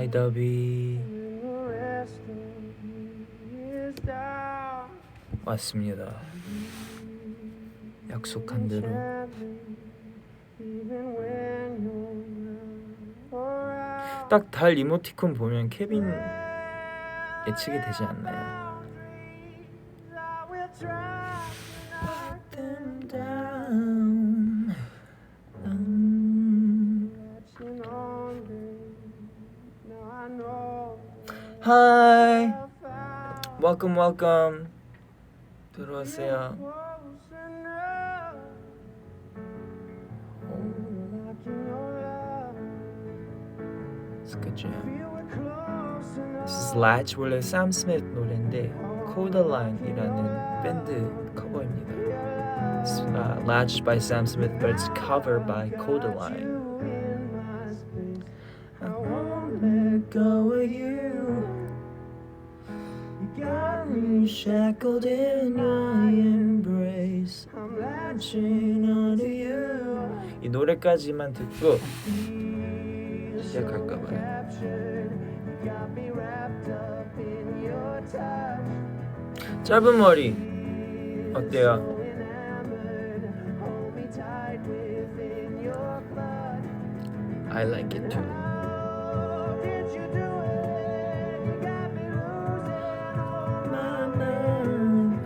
Hi 더비 왔습니다. 약속한 대로 딱 달 이모티콘 보면 케빈 예측이 되지 않나요? Hi, welcome. 들어오세요. It's a good jam. This is Latch. 원래 Sam Smith 노래인데 Codaline이라는 밴드 커버입니다. It's Latch by Sam Smith, but it's covered by Codaline. I won't let go of you. You got me shackled in your embrace. I'm latching onto you. 이 노래까지만 듣고 시작할까봐요. 짧은 머리 어때요? I like it too.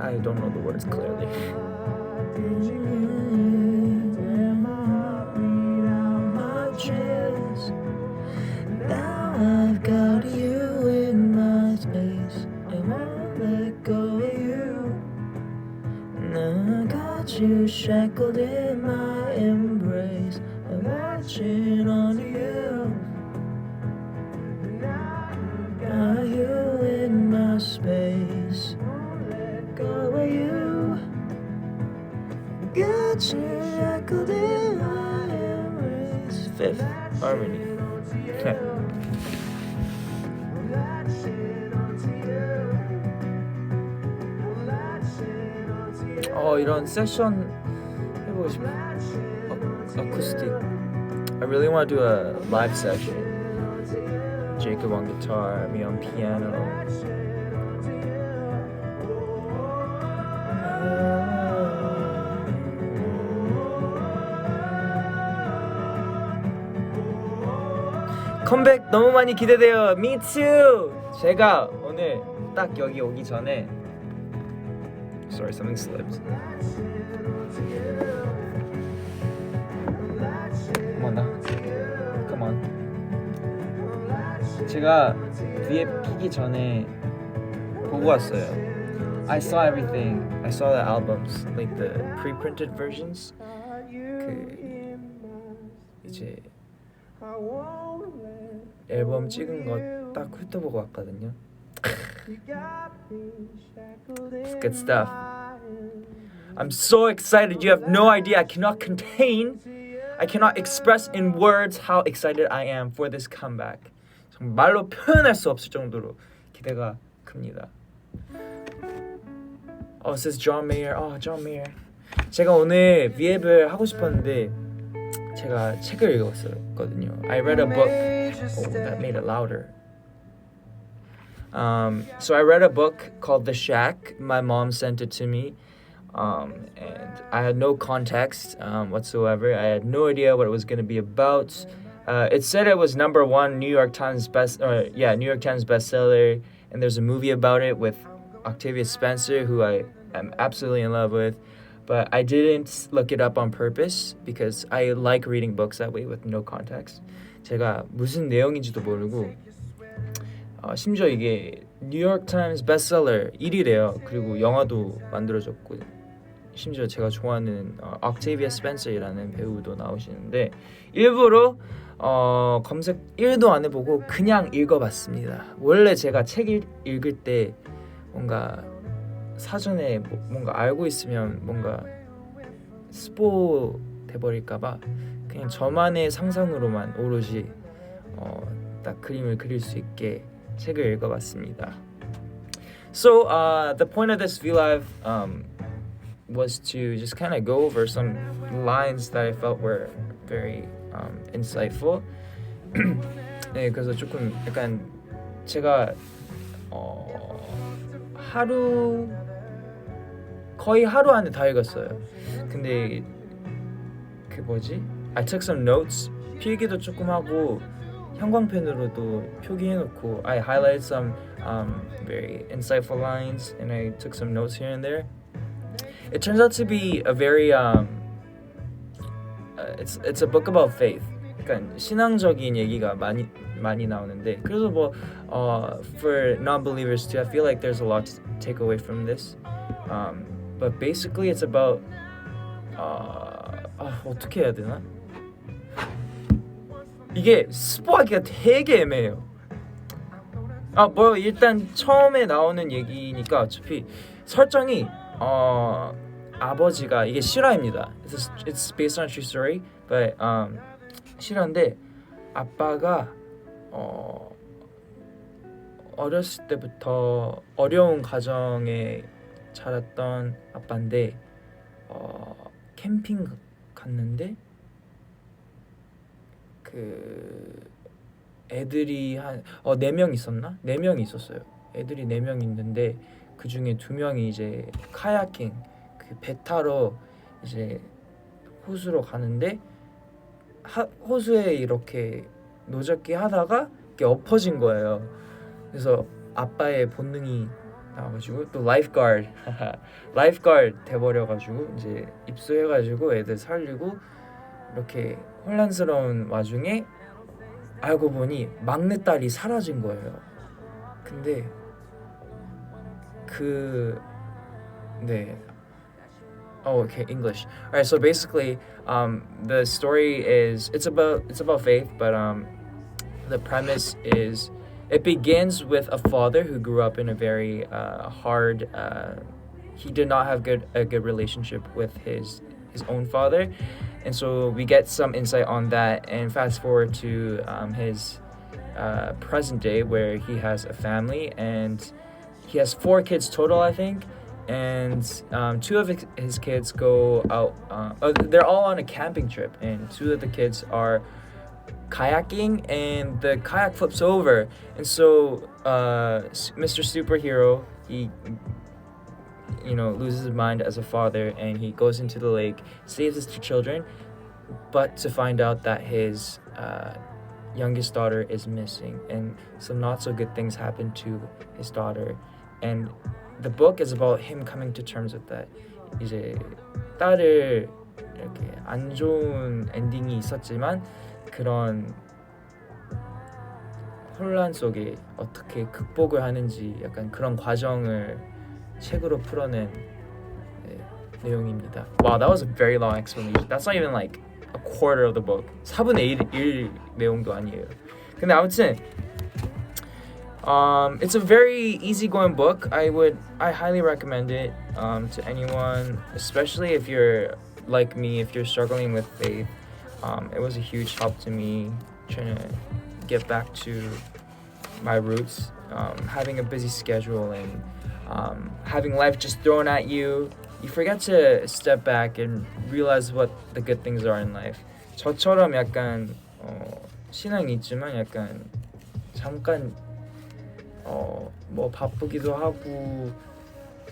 I don't know the words clearly. Now I've got you in my space. I won't let go of you. Now I got you shackled in my embrace. I'm watching on you. Got you in my space. Won't let go of you. Got you shackled in my embrace. Fifth harmony. 이런 세션 해보고 싶어. Acoustic. I really want to do a live session. Jacob on guitar, me on piano. 컴백 너무 많이 기대돼요. Me too. 제가 오늘 딱 여기 오기 전에 Sorry, something slipped. Come on. 제가 뒤에 피기 전에 보고 왔어요. I saw everything. I saw the albums, like the pre-printed versions. 그 이제 앨범 찍은 거 딱 훑어보고 왔거든요. It's good stuff. I'm so excited. You have no idea. I cannot express in words how excited I am for this comeback. 정말 말로 표현할 수 없을 정도로 기대가 큽니다. This is John Mayer. John Mayer. 제가 오늘 V앱을 하고 싶었는데 제가 책을 읽었거든요. I read a book. That made it louder. So I read a book called The Shack. My mom sent it to me, and I had no context whatsoever. I had no idea what it was going to be about. It said it was #1 New York Times bestseller, and there's a movie about it with Octavia Spencer, who I am absolutely in love with. But I didn't look it up on purpose because I like reading books that way with no context. 제가 무슨 내용인지도 모르고 심지어 이게 뉴욕 타임스 베스트셀러 1위래요. 그리고 영화도 만들어졌고 심지어 제가 좋아하는 옥테이비아 스펜서라는 배우도 나오시는데 일부러 검색 1도 안 해보고 그냥 읽어봤습니다. 원래 제가 책 읽을 때 뭔가 사전에 뭔가 알고 있으면 뭔가 스포 돼버릴까봐 그냥 저만의 상상으로만 오로지 딱 그림을 그릴 수 있게 책을 읽어봤습니다. So the point of this VLive was to just kind of go over some lines that I felt were very insightful. 네, 그래서 조금 약간 제가 하루 거의 하루 안에 다 읽었어요. 근데 그 뭐지? I took some notes. 필기도 조금 하고 형광펜으로도 표기해놓고 I highlighted some very insightful lines and I took some notes here and there. It turns out to be a very it's a book about faith. 그러니까 신앙적인 얘기가 많이 나오는데 그래서 뭐 for non-believers too, I feel like there's a lot to take away from this. But basically it's about 어떻게 해야 되나? 이게 스포하기가 되게 애매해요. 뭐 일단 처음에 나오는 얘기니까 어차피 설정이 아버지가 이게 실화입니다. It's based on a true story, but 실화인데 아빠가 어렸을 때부터 어려운 가정에 자랐던 아빠인데 캠핑 갔는데 그 애들이 한 4명 있었나? 4명이 있었어요. 애들이 4명 있는데 그 중에 2명이 이제 카야킹 그 배 타러 이제 호수로 가는데 호수에 이렇게 노젓기 하다가 이렇게 엎어진 거예요. 그래서 아빠의 본능이 나와가지고 또 라이프가드 돼버려가지고 이제 입수해가지고 애들 살리고 이렇게 혼란스러운 와중에 알고 보니 막내딸이 사라진 거예요. 근데 okay, English. All right, so basically, the story is it's about faith, but the premise is it begins with a father who grew up in a very hard. He did not have a good relationship with his own father, and so we get some insight on that. And fast forward to his present day, where he has a family and he has 4 kids total, I think. And 2 of his kids go out. They're all on a camping trip, and 2 of the kids are kayaking, and the kayak flips over, and so Mr. Superhero, he loses his mind as a father, and he goes into the lake, saves his 2 children, but to find out that his youngest daughter is missing, and some not so good things happen to his daughter. And the book is about him coming to terms with that. 이제 딸을 이렇게 안 좋은 엔딩이 있었지만 그런 혼란 속에 어떻게 극복을 하는지 약간 그런 과정을 책으로 풀어낸 내용입니다. Wow, that was a very long explanation. That's not even like a quarter of the book. 4분의 1 내용도 아니에요. 근데 아무튼 it's a very easygoing book. I highly recommend it to anyone, especially if you're like me, if you're struggling with faith. It was a huge help to me trying to get back to my roots, having a busy schedule and having life just thrown at you. You forget to step back and realize what the good things are in life. 저처럼 약간 신앙이 있지만 약간 잠깐 뭐 바쁘기도 하고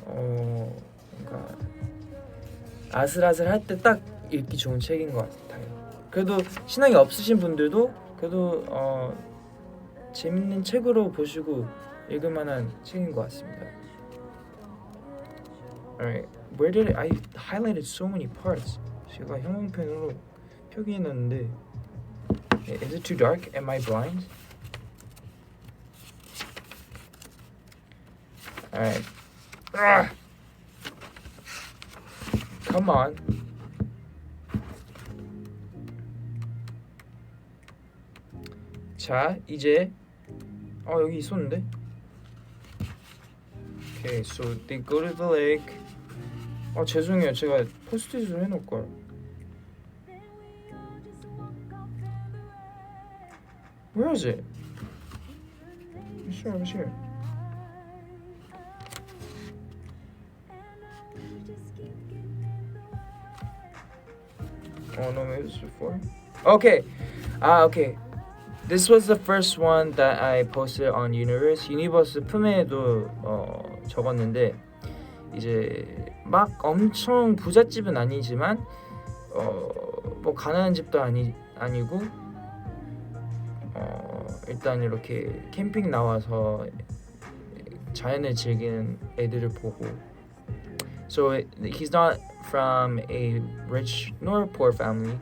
뭔가 아슬아슬할 때 딱 읽기 좋은 책인 것 같아요. 그래도 신앙이 없으신 분들도 그래도 재밌는 책으로 보시고 읽을 만한 책인 것 같습니다. Alright, where did I highlighted so many parts? 제가 형광펜으로 표기해놨는데 Is it too dark? Am I blind? Alright. Come on. 자, 이제 여기 있었는데. Okay, so they go to the lake. 죄송해요. 제가 포스트잇을 해놓을 걸. Where is it? Sure, I was here. Oh no, maybe it was before. Okay. Okay. This was the first one that I posted on Universe. 유니버스 품에도 적었는데 이제 막 엄청 부잣집은 아니지만 뭐 가난한 집도 아니고 일단 이렇게 캠핑 나와서 자연을 즐기는 애들을 보고. So he's not from a rich nor poor family,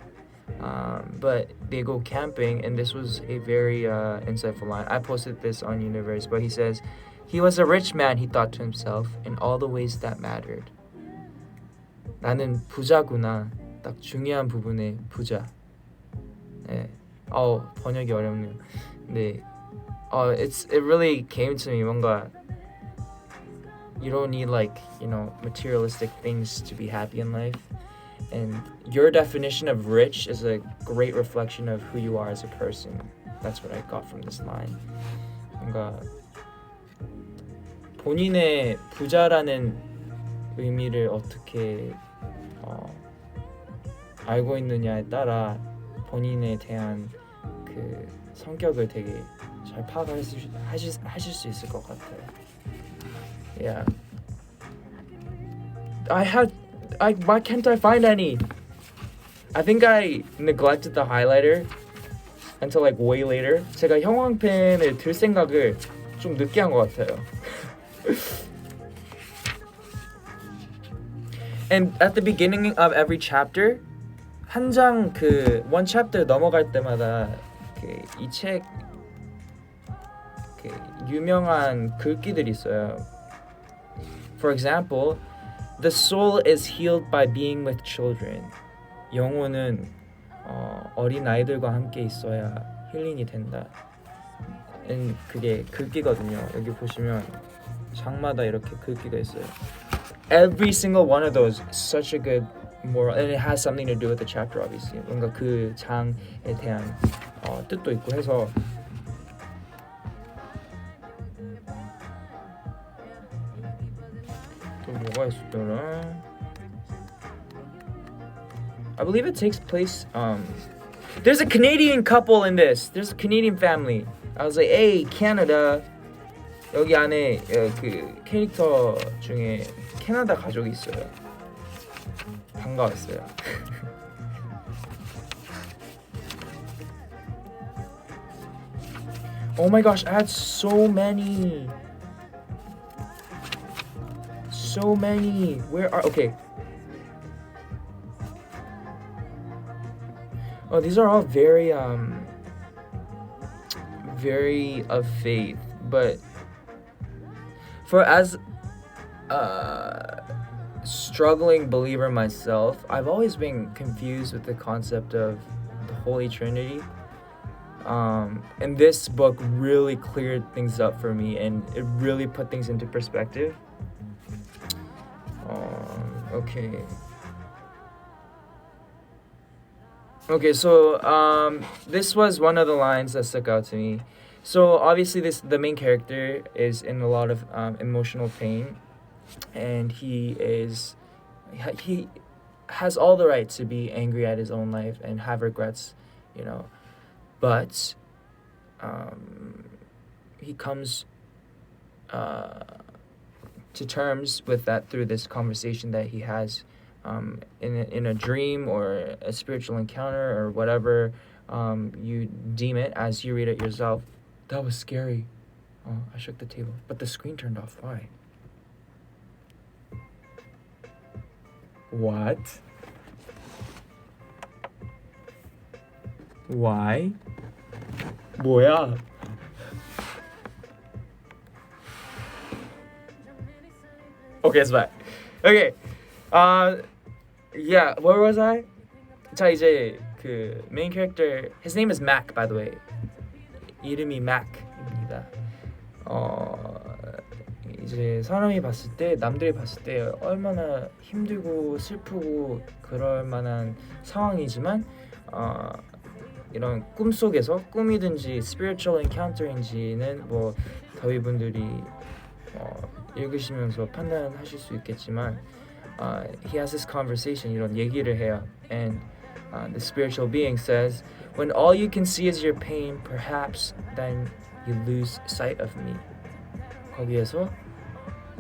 but they go camping, and this was a very insightful line. I posted this on Universe, but he says, he was a rich man, he thought to himself, in all the ways that mattered. 나는 부자구나. 딱 중요한 부분에 부자. 네. 번역이 어렵네요. 네. It really came to me. 뭔가 you don't need materialistic things to be happy in life. And your definition of rich is a great reflection of who you are as a person. That's what I got from this line. 뭔가 본인의 부자라는 의미를 어떻게 알고 있느냐에 따라 본인에 대한 그 성격을 되게 잘 파악하실 수 있을 것 같아요. Yeah. Why can't I find any? I think I neglected the highlighter until way later. 제가 형광펜을 들 생각을 좀 늦게 한 것 같아요. And at the beginning of every chapter, 한 장 one chapter 넘어갈 때마다 이 책 유명한 글귀들이 있어요. For example, the soul is healed by being with children. 영혼은 어린 아이들과 함께 있어야 힐링이 된다. 그게 글귀거든요. 여기 보시면 장마다 이렇게 글귀가 있어요. Every single one of those is such a good moral, and it has something to do with the chapter, obviously. 뭔가 그 장에 대한 뜻도 있고 해서. 또 뭐가 있었더라? I believe it takes place. There's a Canadian couple in this. There's a Canadian family. I was like, hey, Canada. 여기 안에 그 캐릭터 중에 캐나다 가족이 있어요. 반가웠어요. Oh my gosh, I had so many. So many. Where are... Okay. Oh, these are all very of faith, but for as struggling believer myself, I've always been confused with the concept of the Holy Trinity. And this book really cleared things up for me, and it really put things into perspective. Okay, so this was one of the lines that stuck out to me. So obviously the main character is in a lot of emotional pain, and he has all the right to be angry at his own life and have regrets, but he comes to terms with that through this conversation that he has in a dream or a spiritual encounter or whatever you deem it as you read it yourself. That was scary. Oh, I shook the table, but the screen turned off. Why? What? Why? 뭐야? Okay, it's back. Okay. Yeah, where was I? 자, 이제 그 main character, his name is Mac, by the way. 이름이 Mac입니다. 이제 사람이 봤을 때, 남들이 봤을 때 얼마나 힘들고 슬프고 그럴 만한 상황이지만 이런 꿈속에서 꿈이든지 spiritual encounter인지는 뭐 더위분들이 읽으시면서 판단하실 수 있겠지만 he has this conversation, 이런 얘기를 해요. And the spiritual being says, when all you can see is your pain, perhaps then you lose sight of me. 거기에서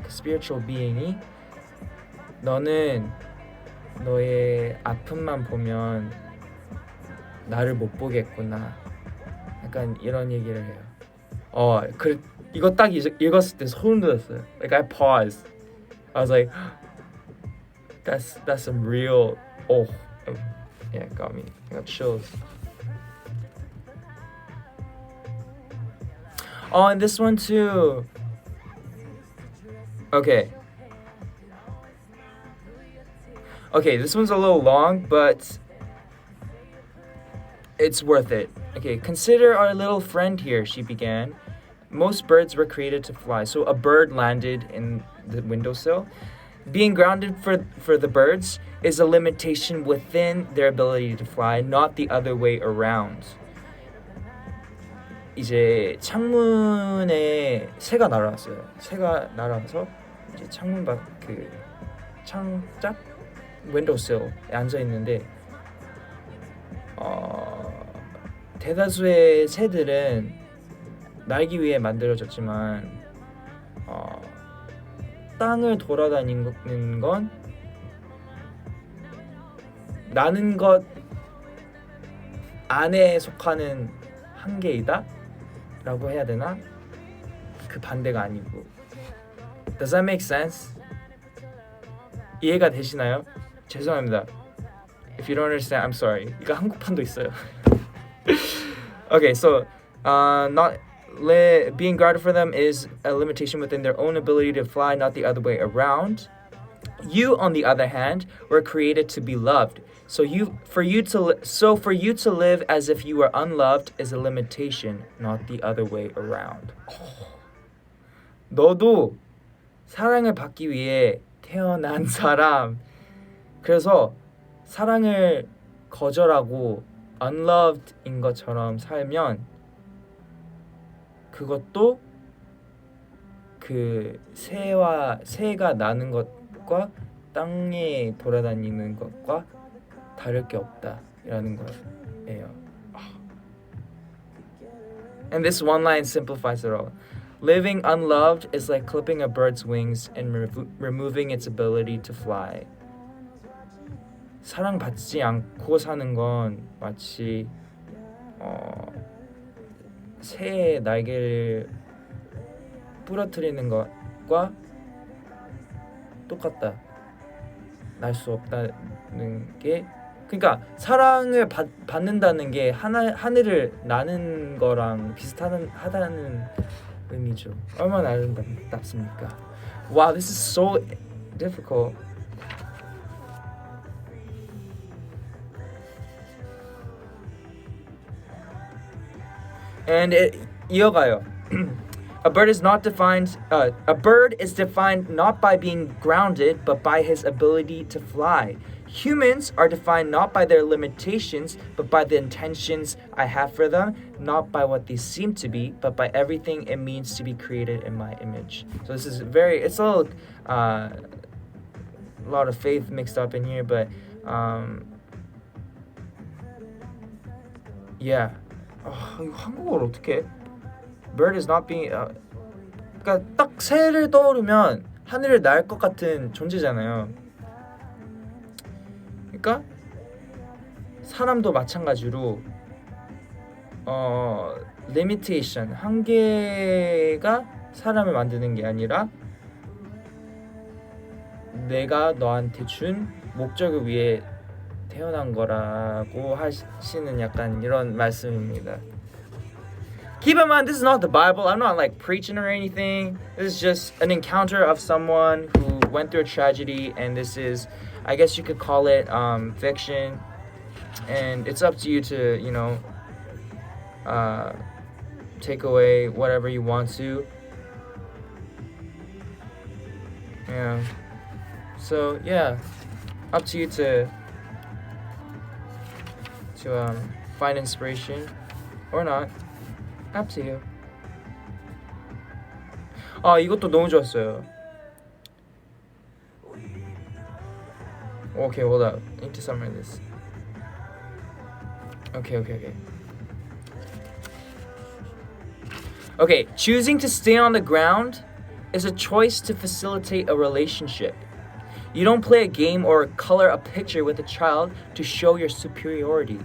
그 spiritual being이 너는 너의 아픔만 보면 나를 못 보겠구나. 약간 이런 얘기를 해요. 이거 딱 읽었을 때 소름 돋았어요. Like I paused. I was like, that's some real. Yeah, it got me. I got chills. And this one too. Okay, this one's a little long, but it's worth it. Okay, consider our little friend here, she began. Most birds were created to fly. So a bird landed in the windowsill. Being grounded for the birds is a limitation within their ability to fly, not the other way around. 이제 창문에 새가 날아왔어요. 새가 날아와서 이제 창문 밖 그 창짝 윈도우실에 앉아 있는데 대다수의 새들은 날기 위해 만들어졌지만 땅을 돌아다니는 건 나는 것 안에 속하는 한계이다 라고 해야 되나? 그 반대가 아니고. Does that make sense? 이해가 되시나요? 죄송합니다. If you don't understand, I'm sorry. 이거 한국판도 있어요. Okay, so being guarded for them is a limitation within their own ability to fly, not the other way around. You, on the other hand, were created to be loved. So for you to live as if you were unloved is a limitation, not the other way around. 너도 사랑을 받기 위해 태어난 사람. 그래서 사랑을 거절하고 unloved인 것처럼 살면 그것도 그 새가 나는 것과 땅에 돌아다니는 것과 다를 게 없다라는 거예요. And this one line simplifies it all. Living unloved is like clipping a bird's wings and removing its ability to fly. 사랑받지 않고 사는 건 마치 새의 날개를 부러뜨리는 것과 똑같다. 날 수 없다는 게, 그러니까 사랑을 받는다는 게 하늘을 나는 거랑 비슷하다는 의미죠. 얼마나 아름답습니까? Wow, this is so difficult. And 이어가요. A bird is defined not by being grounded, but by his ability to fly. Humans are defined not by their limitations, but by the intentions I have for them, not by what they seem to be, but by everything it means to be created in my image. So this is it's a little, lot of faith mixed up in here, but yeah. 이거 한국어로 어떻게 해? Bird is not being 그러니까 딱 새를 떠오르면 하늘을 날 것 같은 존재잖아요. 그러니까 사람도 마찬가지로 limitation, 한계가 사람을 만드는 게 아니라 내가 너한테 준 목적을 위해 태어난 거라고 하시는 약간 이런 말씀입니다. Keep in mind, this is not the Bible. I'm not like preaching or anything. This is just an encounter of someone who went through a tragedy, and this is, I guess you could call it fiction. And it's up to you to, take away whatever you want to. Yeah. So yeah, up to you to find inspiration or not. Up to you. 이것도 너무 좋았어요. Okay, hold up. I need to summarize this. Okay. Okay, choosing to stay on the ground is a choice to facilitate a relationship. You don't play a game or color a picture with a child to show your superiority.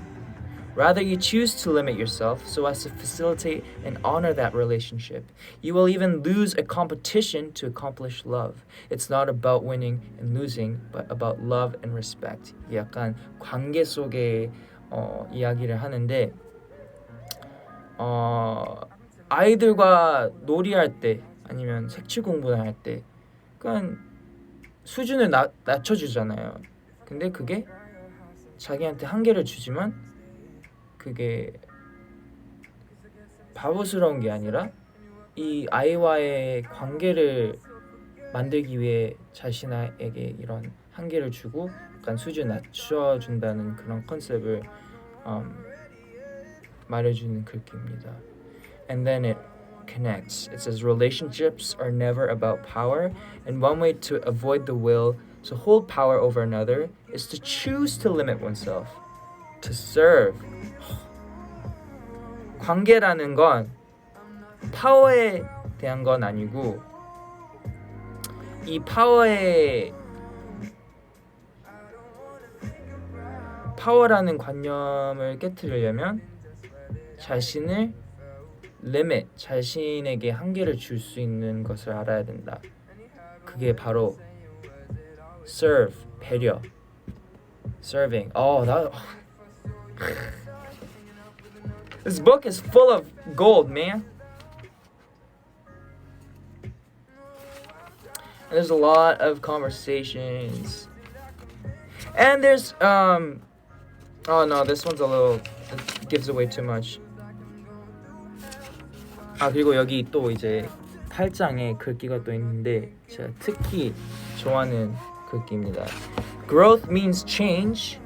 Rather, you choose to limit yourself so as to facilitate and honor that relationship. You will even lose a competition to accomplish love. It's not about winning and losing, but about love and respect. 약간 관계 속의 이야기를 하는데 아이들과 놀이할 때 아니면 색칠 공부를 할 때 그냥 수준을 낮춰주잖아요. 근데 그게 자기한테 한계를 주지만 그게 바보스러운 게 아니라 이 아이와의 관계를 만들기 위해 자신에게 이런 한계를 주고 약간 수준 낮춰준다는 그런 컨셉을 말해주는 글귀입니다. And then it connects. It says relationships are never about power, and one way to avoid the will to hold power over another is to choose to limit oneself, to serve. 관계라는 건 파워에 대한 건 아니고 이 파워라는 관념을 깨트리려면 자신을 limit, 자신에게 한계를 줄 수 있는 것을 알아야 된다. 그게 바로 serve, 배려, serving. This book is full of gold, man. And there's a lot of conversations. And there's oh no, this one's a little, it gives away too much. 그리고 여기 또 이제 8장에 글귀가 또 있는데 제가 특히 좋아하는 글귀입니다. Growth means change,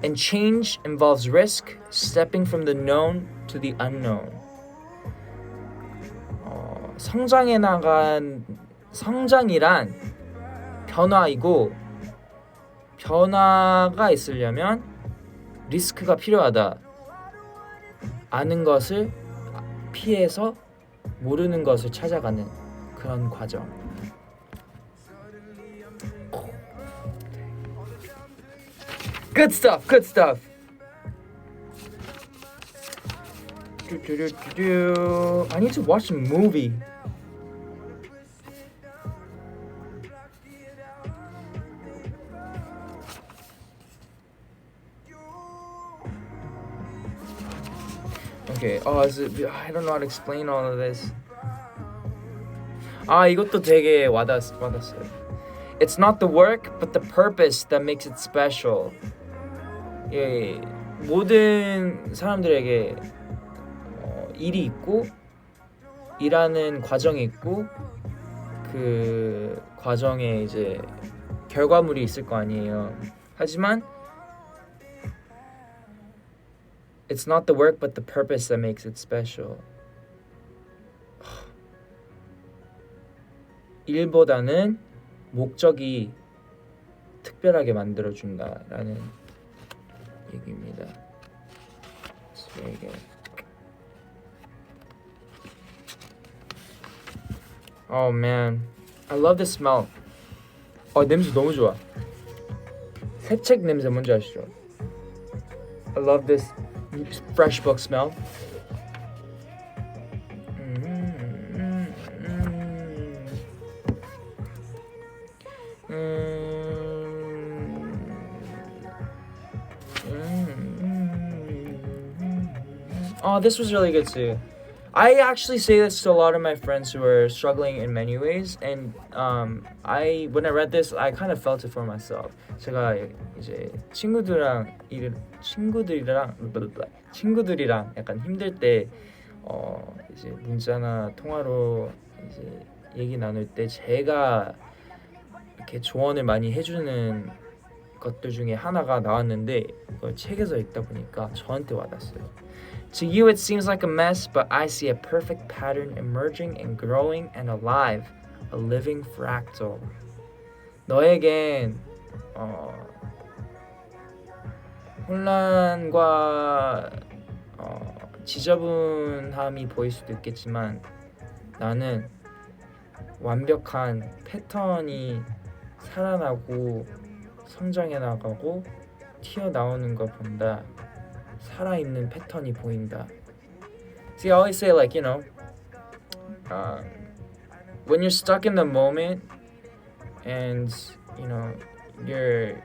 and change involves risk, stepping from the known to the unknown. 성장이란 변화이고 변화가 있으려면 리스크가 필요하다. 아는 것을 피해서 모르는 것을 찾아가는 그런 과정. Good stuff. I need to watch a movie. Okay. I don't know how to explain all of this. 이것도 되게 와닿았어요. It's not the work, but the purpose that makes it special. 예, 모든 사람들에게 일이 있고 일하는 과정이 있고 그 과정에 이제 결과물이 있을 거 아니에요. 하지만 It's not the work but the purpose that makes it special. 일보다는 목적이 특별하게 만들어준다라는 얘기입니다. Oh man, I love the smell. 냄새 너무 좋아. 새책 냄새 뭔지 아시죠? I love this fresh book smell. This was really good too. I actually say this to a lot of my friends who are struggling in many ways, and when I read this, I kind of felt it for myself. 제가 이제 친구들이랑 약간 힘들 때 이제 문자나 통화로 이제 얘기 나눌 때 제가 이렇게 조언을 많이 해주는 것들 중에 하나가 나왔는데 이걸 책에서 읽다 보니까 저한테 와닿았어요. To you it seems like a mess, but I see a perfect pattern emerging and growing and alive, a living fractal. 너에겐 혼란과 지저분함이 보일 수도 있겠지만 나는 완벽한 패턴이 살아나고 성장해 나가고 튀어나오는 걸 본다. 살아있는 패턴이 보인다. See, I always say like, when you're stuck in the moment and, you're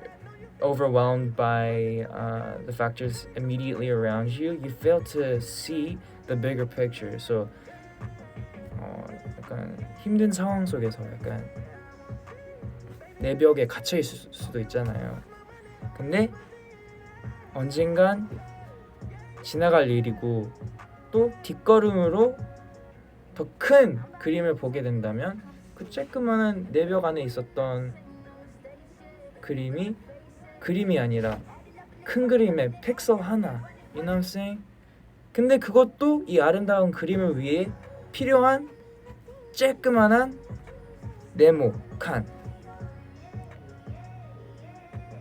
overwhelmed by the factors immediately around you, you fail to see the bigger picture. So, 약간 힘든 상황 속에서 약간 내 벽에 갇혀 있을 수도 있잖아요. 근데 언젠간 지나갈 일이고 또 뒷걸음으로 더 큰 그림을 보게 된다면 그 쬐끄만한 내 벽 안에 있었던 그림이 아니라 큰 그림의 픽셀 하나. You know what I'm saying? 근데 그것도 이 아름다운 그림을 위해 필요한 쬐끄만한 네모 칸.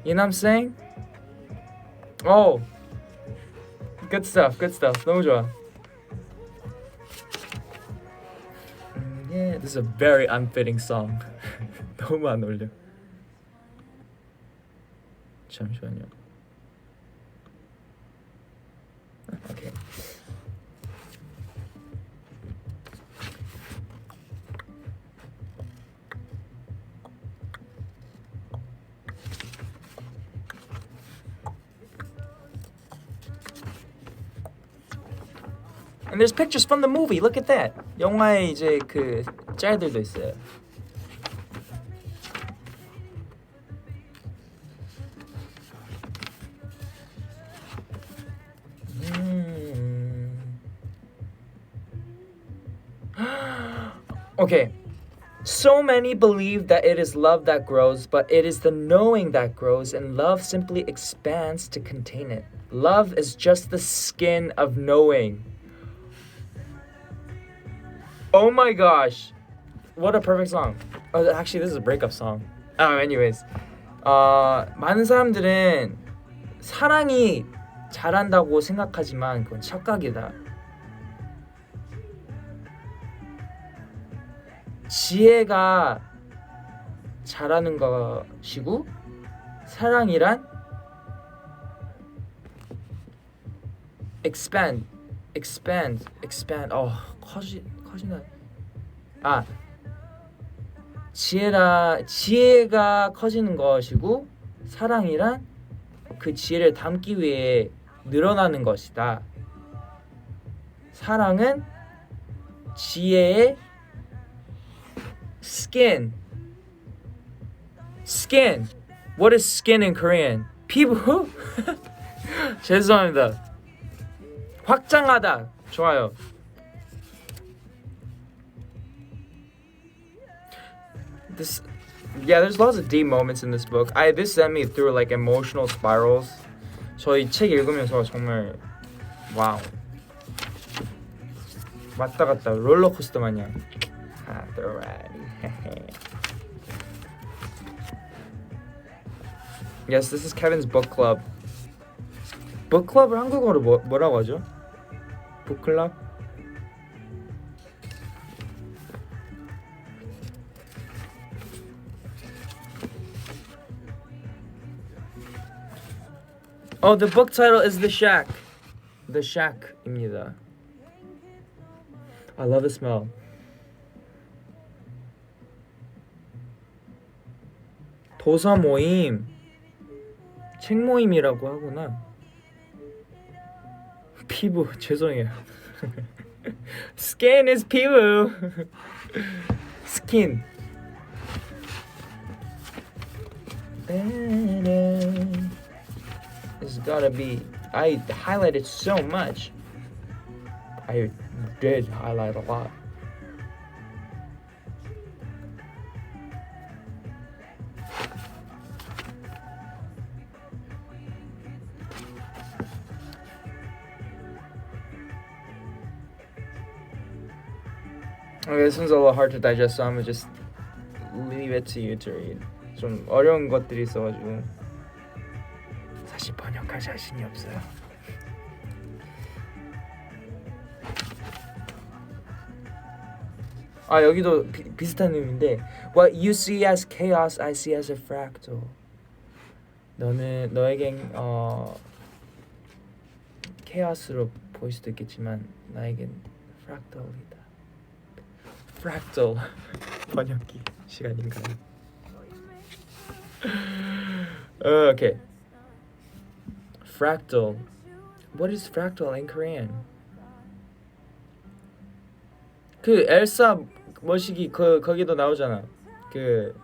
You know what I'm saying? Oh, good stuff, good stuff. 너무 좋아. Yeah, this is a very unfitting song. 너무 안 어울려. 잠시만요. Okay. And there's pictures from the movie. Look at that. 영화에 이제 그 짤들도 있어요. Okay. So many believe that it is love that grows, but it is the knowing that grows, and love simply expands to contain it. Love is just the skin of knowing. Oh my gosh. What a perfect song. Oh, actually, this is a breakup song. Anyways. 많은 사람들은 사랑이 잘한다고 생각하지만 그건 착각이다. 지혜가 잘하는 것이고 사랑이란 expand. 지혜가 커지는 것이고 사랑이란 그 지혜를 담기 위해 늘어나는 것이다. 사랑은 지혜의 skin. What is skin in Korean? 피부? 죄송합니다. 확장하다. 좋아요. There's lots of deep moments in this book. This sent me through like emotional spirals. 저 이 책 읽으면서 정말 와우. 왔다 갔다 롤러코스터 마냥. Yes, this is Kevin's book club. book club을 한국어로 뭐라고 하죠? book club? Oh, the book title is The Shack. The Shack입니다. I love the smell. 도서 모임, 책 모임이라고 하구나. 피부, 죄송해요. Skin is 피부. Skin. It's gotta be. I highlighted so much. I did highlight a lot. Okay, this one's a little hard to digest, so I'm gonna just leave it to you to read. 좀 어려운 것들이 있어가지고 사실 번역할 기억할 자신이 없어요. 아 여기도 비슷한 의미인데 What you see as chaos, I see as a fractal. 너에겐 케오스로 보일 수도 있겠지만 나에겐 프랙탈이다. 프랙탈 번역기 시간인가요? Okay. Fractal. What is fractal in Korean? 그 엘사 머시기 거기도 나오잖아. 그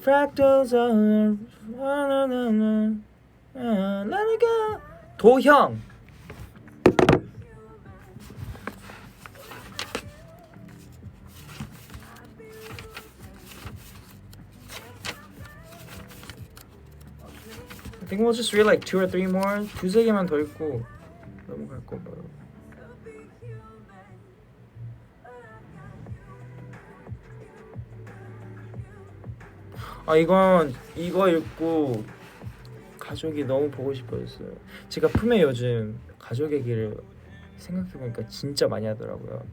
fractals are let it go. 도형. I think we'll just read like 2 or 3 more. 두세 개만 더 읽고 넘어갈 건가요? 이거 읽고 가족이 너무 보고 싶어졌어요. 제가 품에 요즘 가족 얘기를 생각해보니까 진짜 많이 하더라고요.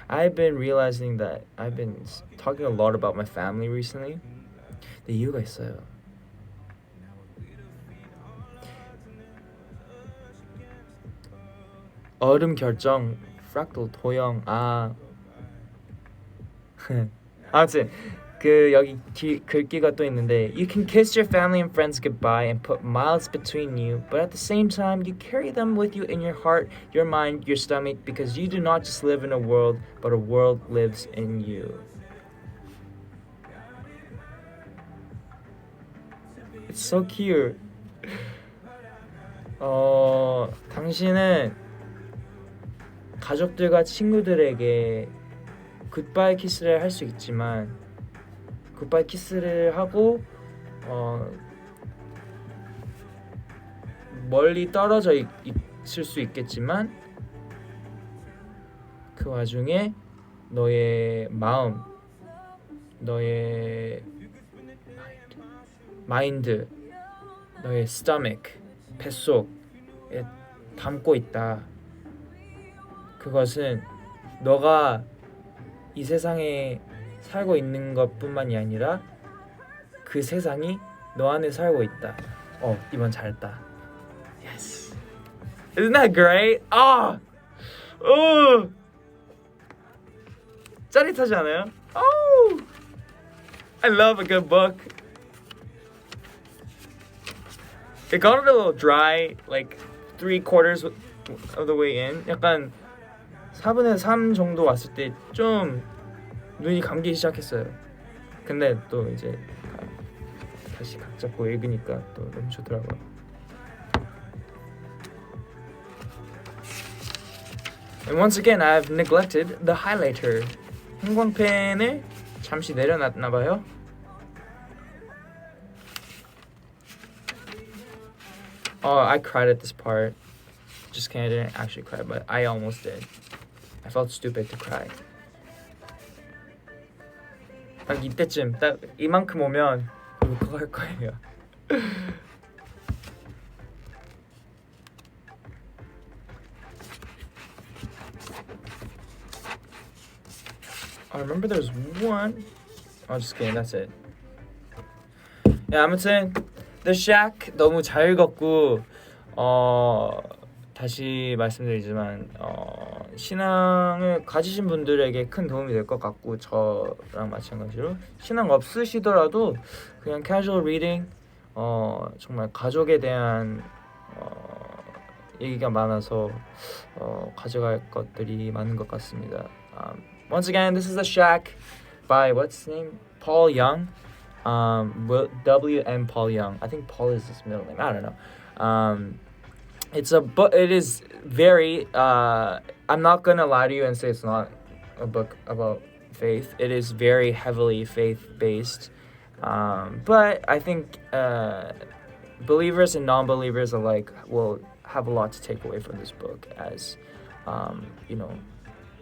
I've been realizing that I've been talking a lot about my family recently. 근데 이유가 있어요. 얼음 결정, 프랙탈 도형. 아무튼 그 여기 글귀가 또 있는데 You can kiss your family and friends goodbye and put miles between you, but at the same time you carry them with you in your heart, your mind, your stomach, because you do not just live in a world, but a world lives in you. It's so cute. 당신은 가족들과 친구들에게 굿바이 키스를 할 수 있지만 굿바이 키스를 하고 멀리 떨어져 있을 수 있겠지만 그 와중에 너의 마음, 너의 마인드, 너의 stomach, 뱃속에 담고 있다. 그것은 너가 이 세상에 살고 있는 것뿐만이 아니라 그 세상이 너 안에 살고 있다. 이번 잘했다. Yes. Isn't that great? 짜릿하지 않아요? I love a good book. It got a little dry, like 3/4 of the way in. 약간 4분의 3 정도 왔을 때 좀 눈이 감기 시작했어요. 근데 또 이제 다시 각 잡고 읽으니까 또 너무 좋더라고요. And once again, I've neglected the highlighter. 형광펜을 잠시 내려놨나 봐요. I cried at this part. Just kidding, I didn't actually cry, but I almost did. I felt stupid to cry. 딱 이때쯤, 딱 이만큼 오면 그거 할 거예요. I remember there was one. Just kidding, that's it. 아무튼 The Shack 너무 잘 읽었고 다시 말씀드리지만 신앙을 가지신 분들에게 큰 도움이 될 것 같고 저랑 마찬가지로 신앙 없으시더라도 그냥 casual reading 정말 가족에 대한 얘기가 많아서 가져갈 것들이 많은 것 같습니다. Once again, this is The Shack by what's his name? Paul Young. W.M. Paul Young. I think Paul is his middle name. I don't know. It's a book. It is very. I'm not gonna lie to you and say it's not a book about faith. It is very heavily faith-based. But I think believers and non-believers alike will have a lot to take away from this book as,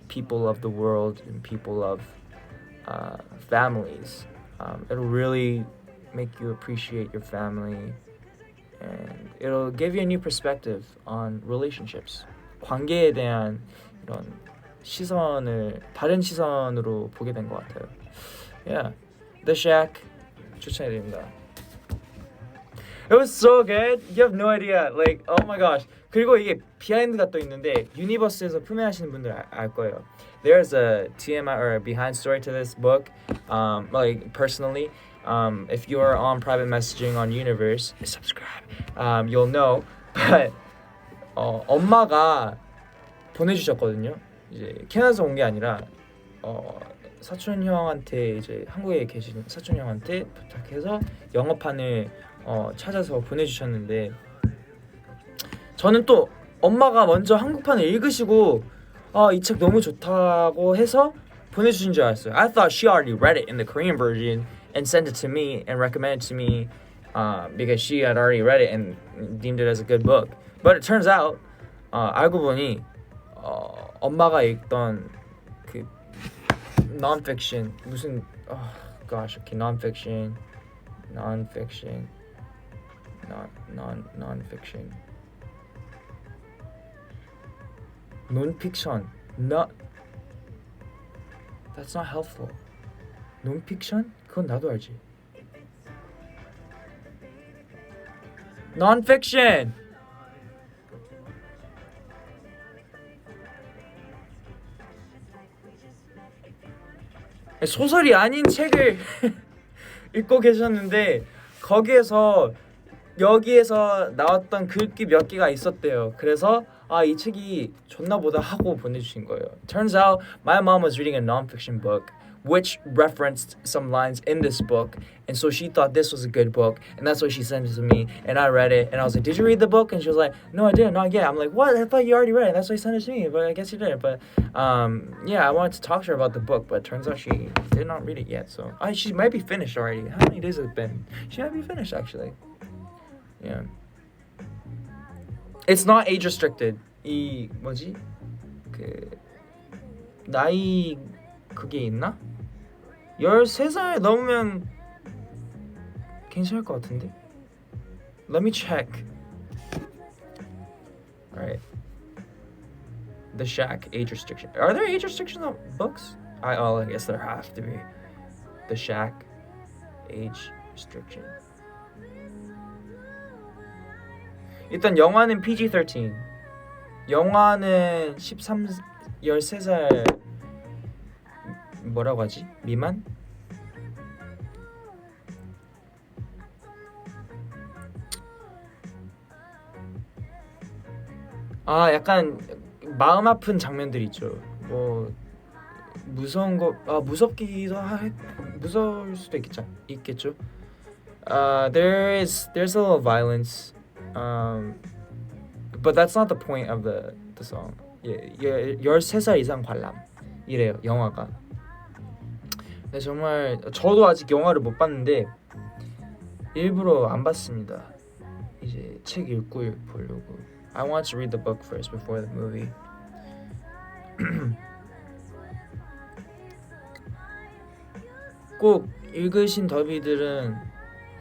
people of the world and people of families. It'll really make you appreciate your family and it'll give you a new perspective on relationships. 관계에 대한 이런 시선을 다른 시선으로 보게 된 것 같아요. Yeah, The Shack 추천해드립니다. It was so good. You have no idea. Like, oh my gosh. 그리고 이게 비하인드가 또 있는데 유니버스에서 품행하시는 분들 알 거예요. There's a TMI or a behind story to this book. Like personally, if you are on private messaging on Universe, subscribe. You'll know. But 엄마가 보내주셨거든요. 이제 캐나다에서 온 게 아니라 사촌 형한테 이제 한국에 계신 사촌 형한테 부탁해서 영어판을 찾아서 보내주셨는데 저는 또 엄마가 먼저 한국판을 읽으시고 이 책 너무 좋다고 해서 보내주신 줄 알았어요. I thought she already read it in the Korean version and sent it to me and recommended it to me because she had already read it and deemed it as a good book. But it turns out 알고 보니 엄마가 읽던 그 non-fiction 무슨 non-fiction non-fiction that's not helpful. non-fiction? 그건 나도 알지. non-fiction 소설이 아닌 책을 읽고 계셨는데 거기에서 여기에서 나왔던 글귀 몇 개가 있었대요. 그래서 이 책이 좋나 보다 하고 보내주신 거예요. Turns out my mom was reading a non-fiction book which referenced some lines in this book, and so she thought this was a good book, and that's why she sent it to me, and I read it, and I was like, did you read the book? And she was like, no, I didn't, not yet. I'm like, what? I thought you already read it. That's why you sent it to me, but I guess you didn't. But yeah, I wanted to talk to her about the book, but it turns out she did not read it yet, so she might be finished already. How many days has it been? She might be finished, actually. Yeah. It's not age restricted. 이 뭐지? 그 나이 그게 있나? 13살 넘으면 괜찮을 것 같은데? Let me check. Alright. The Shack, age restriction. Are there age restrictions on books? I guess there have to be. The Shack, age restriction. 일단 영화는 PG-13. 영화는 13살 뭐라고 하지? 미만? 약간 마음 아픈 장면들 있죠. 뭐 무서운 거 무섭기도 무서울 수도 있겠죠. There's a little violence. But that's not the point of the song. 13살 이상 관람 이래요 영화가. 근데 정말 저도 아직 영화를 못 봤는데 일부러 안 봤습니다. 이제 책 읽고 보려고. I want to read the book first before the movie. 꼭 읽으신 더비들은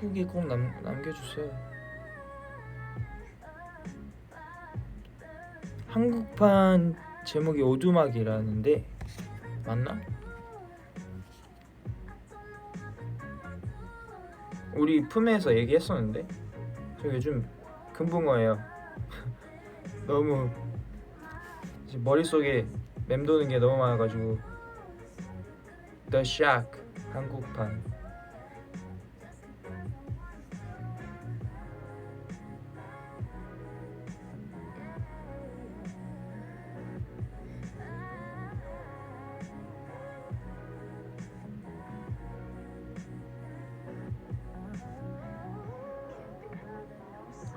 후기 꼭 남겨주세요. 한국판 제목이 오두막이라는데 맞나? 우리 품에서 얘기했었는데 저 요즘 금붕어예요. 너무 머릿속에 맴도는 게 너무 많아가지고. The Shack 한국판.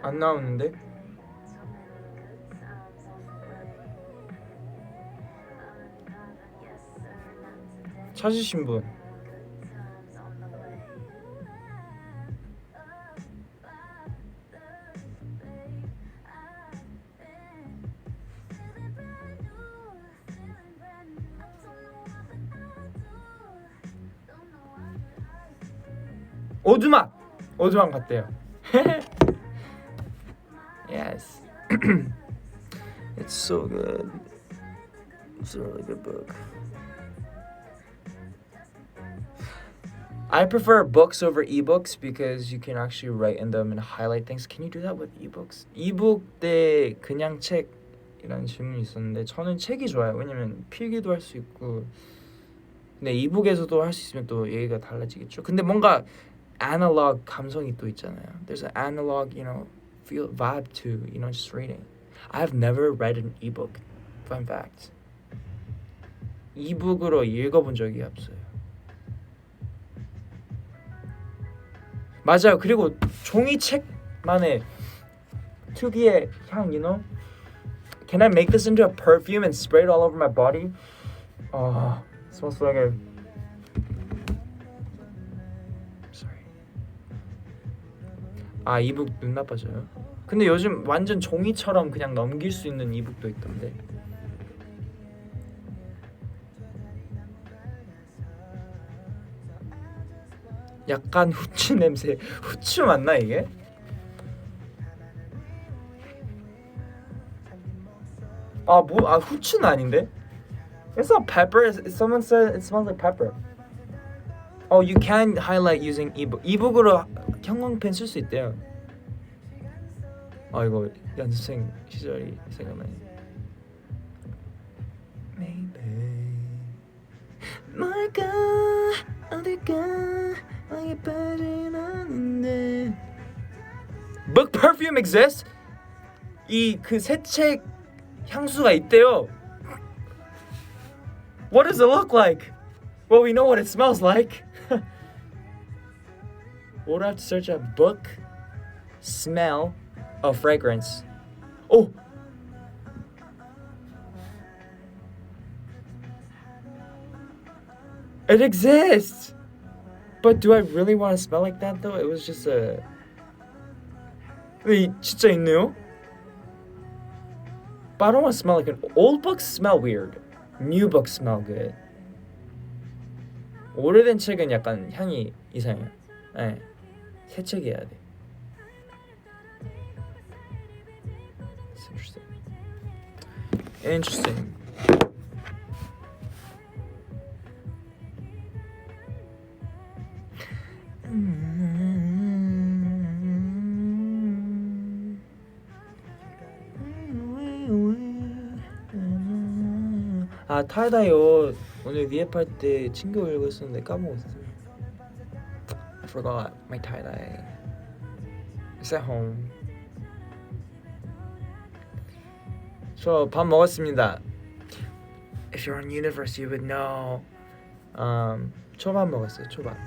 안 나오는데? 찾으신 분? 오두막 갔대요. nice. It's so good. It's a really good book. I prefer books over ebooks because you can actually write in them and highlight things. Can you do that with ebooks? 이북 대 그냥 책이라는 질문이 있었는데 저는 책이 좋아요. 왜냐면 필기도 할 수 있고. 근데 이북에서도 할 수 있으면 또 얘기가 달라지겠죠. 근데 뭔가 analog 감성이 또 있잖아요. There's an analog, feel vibe to, just reading. I've never read an ebook. Fun fact. 이북으로 읽어본 적이 없어요. 맞아요. 그리고 종이책만의 특유의 향, Can I make this into a perfume and spray it all over my body? Oh, it smells so good. Sorry. 아, 이북 눈 나빠져요? 근데 요즘 완전 종이처럼 그냥 넘길 수 있는 이북도 있던데. 약간 후추 냄새. 후추 맞나 이게? 후추는 아닌데? It's not pepper. Someone said it smells like pepper. Oh, you can highlight using ebook. 이북으로 형광펜 쓸 수 있대요. 이거 연습생 시절이 생각나네. Maybe 뭘까 어딜까 빠진 않는데. Book perfume exists? 이 그 새 책 향수가 있대요. What does it look like? Well, we know what it smells like. We'll have to search a book smell of fragrance. Oh! It exists! But do I really want to smell like that though? It was just a... 진짜 있네요? But I don't want to smell like an... Old books smell weird. New books smell good. 오래된 책은 약간 향이 이상해요. 네. 새 책이어야 돼. It's interesting. Interesting. 타이다이 옷 오늘 위에 팔 때 챙겨 입고 있었는데 까먹었어요. I forgot my tie-dye. It's at home. 저 밥 먹었습니다. If you're on Universe, you would know. 초밥 먹었어요. 초밥.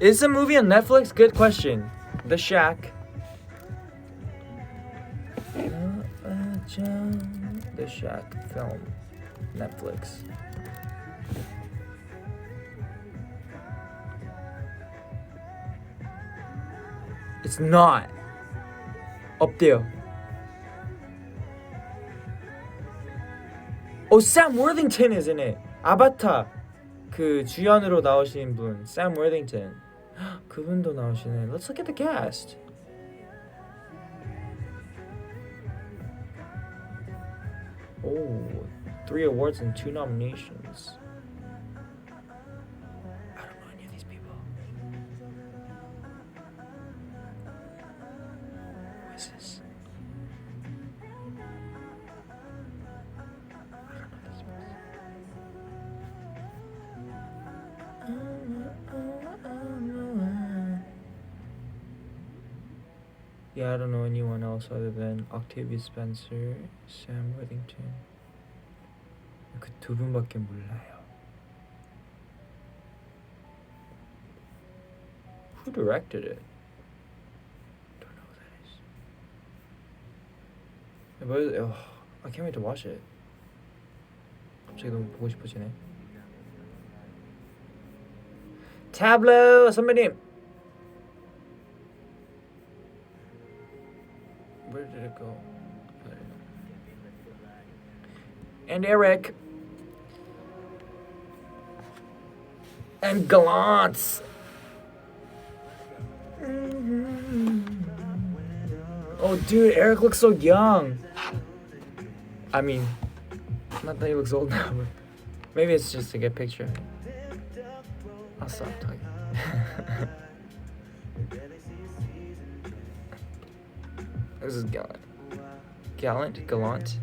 Is the movie on Netflix? Good question. The Shack. The Shack film. Netflix. It's not. 없대요. Sam Worthington is in it. 아바타 그 주연으로 나오신 분 Sam Worthington. 그분도 나오시네. Let's look at the cast. Oh, 3 awards and 2 nominations. I don't know any of these people. Who is this? I don't know this person. Yeah, I don't know anyone else other than Octavia Spencer, Sam Worthington. 그 두 분밖에 몰라요. Who directed it? Don't know who that is. I can't wait to watch it. 갑자기 너무 보고 싶어지네. Tableau 선배님. Where did it go? And Eric. And Gallant. Oh, dude, Eric looks so young. I mean, not that he looks old now, but maybe it's just to get a picture. I'll stop talking. This is Gallant. Gallant.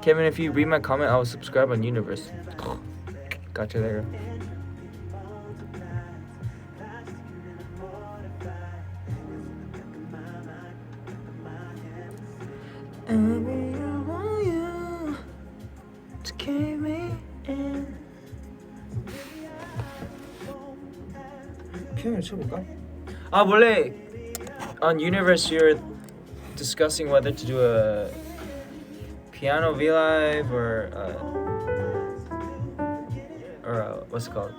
Kevin, if you read my comment, I will subscribe on Universe. Gotcha there. 피아노 쳐볼까? 원래 on Universe you're discussing whether to do a piano V Live or what's it called?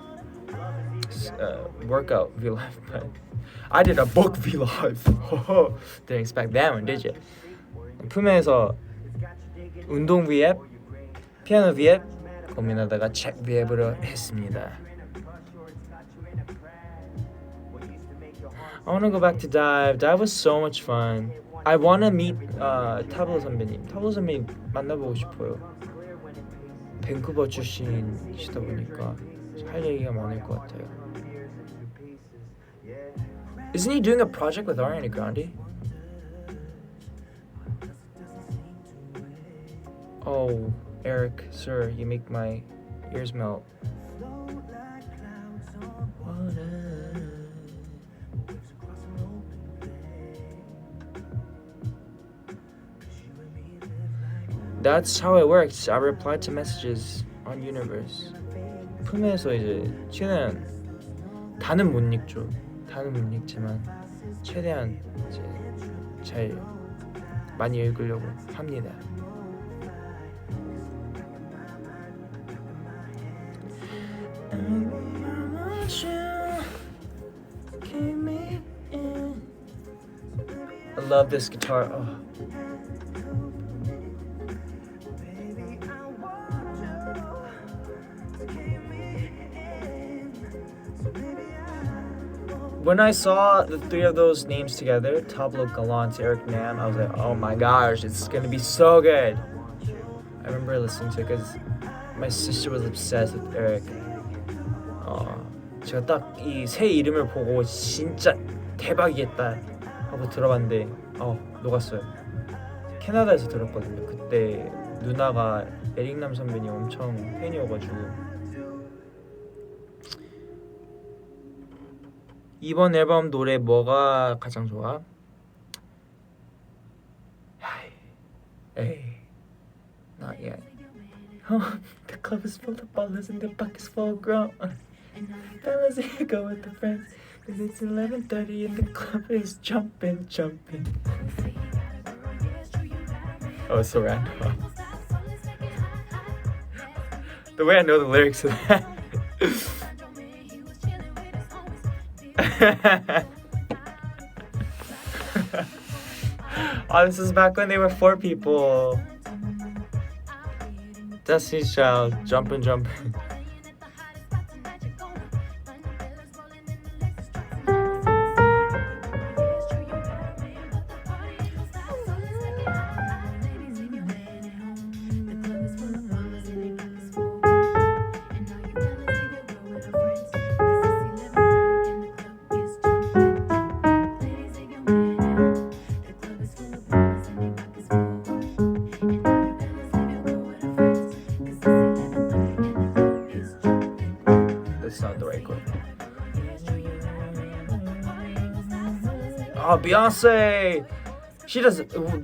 Workout V Live. But I did a book V Live. Didn't expect that one, did you? 품에서 운동 V앱, 피아노 V앱 고민하다가 책 V앱으로 했습니다. I want to go back to Dive. Dive was so much fun. I want to meet 타블로 선배님. 타블로 선배님 만나보고 싶어요. 밴쿠버 출신이시다 보니까 할 얘기가 많을 것 같아요. Isn't he doing a project with Ariana Grande? Oh, Eric, sir, you make my ears melt. That's how it works. I reply to messages on Universe. 품에서 이제 최대한 다는 못 읽죠. 다는 못 읽지만 최대한 이제 잘 많이 읽으려고 합니다. I love this guitar. Oh. When I saw the three of those names together, Tablo Gallant, Eric Nam, I was like, oh my gosh, it's gonna be so good. I remember listening to it because my sister was obsessed with Eric. 제가 딱 이 새 이름을 보고 진짜 대박이겠다 하고 들어봤는데 녹았어요. 캐나다에서 들었거든요. 그때 누나가 에릭남 선배님 엄청 팬이어가지고 이번 앨범 노래 뭐가 가장 좋아? Hey, not yet. The club is full of ballers and the bucket's full grown. Fellas, here go with the friends. Cause it's 11:30 and the club is jumping. Oh, it's so random. The way I know the lyrics of that. This is back when they were 4 people. Destiny's Child, jumping. Beyonce,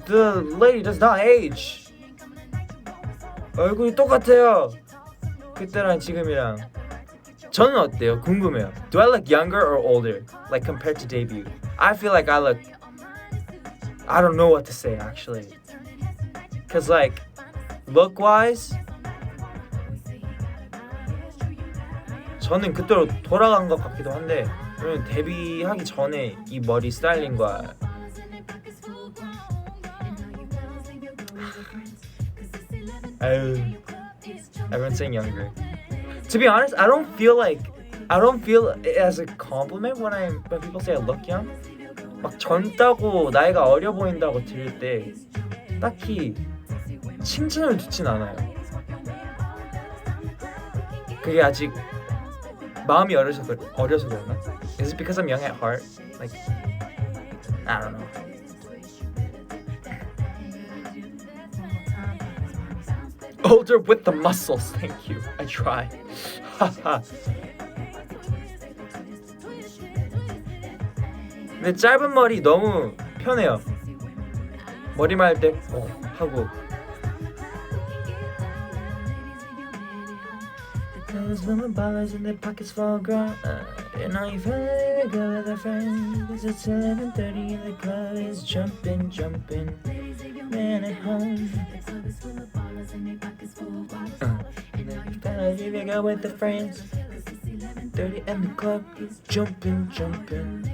the lady does not age. 얼굴이 똑같아요. 그때랑 지금이랑. 저는 어때요? 궁금해요. Do I look younger or older? Like compared to debut? I feel like I don't know what to say actually. Cause like, look wise, 저는 그때로 돌아간 것 같기도 한데 왜냐면 데뷔하기 전에 이 머리 스타일링과 everyone's saying younger. To be honest, I don't feel like I don't feel it as a compliment when people say I look young. 막 젊다고 나이가 어려 보인다고 들을 때 딱히 칭찬을 듣진 않아요. 그게 아직 마음이 어려서 그런가? Is it because I'm young at heart? Like I don't know. Older with the muscles. Thank you. I try. 근데 짧은 머리 너무 편해요. 머리 말릴 때 하고. Those women ballers in their pockets fall grown. And all you feeling go with a friend. Cause it's 11:30 and the club is jumping, jumping. Man at home. And you go with the friends. 30 and the club is jumping, jumping.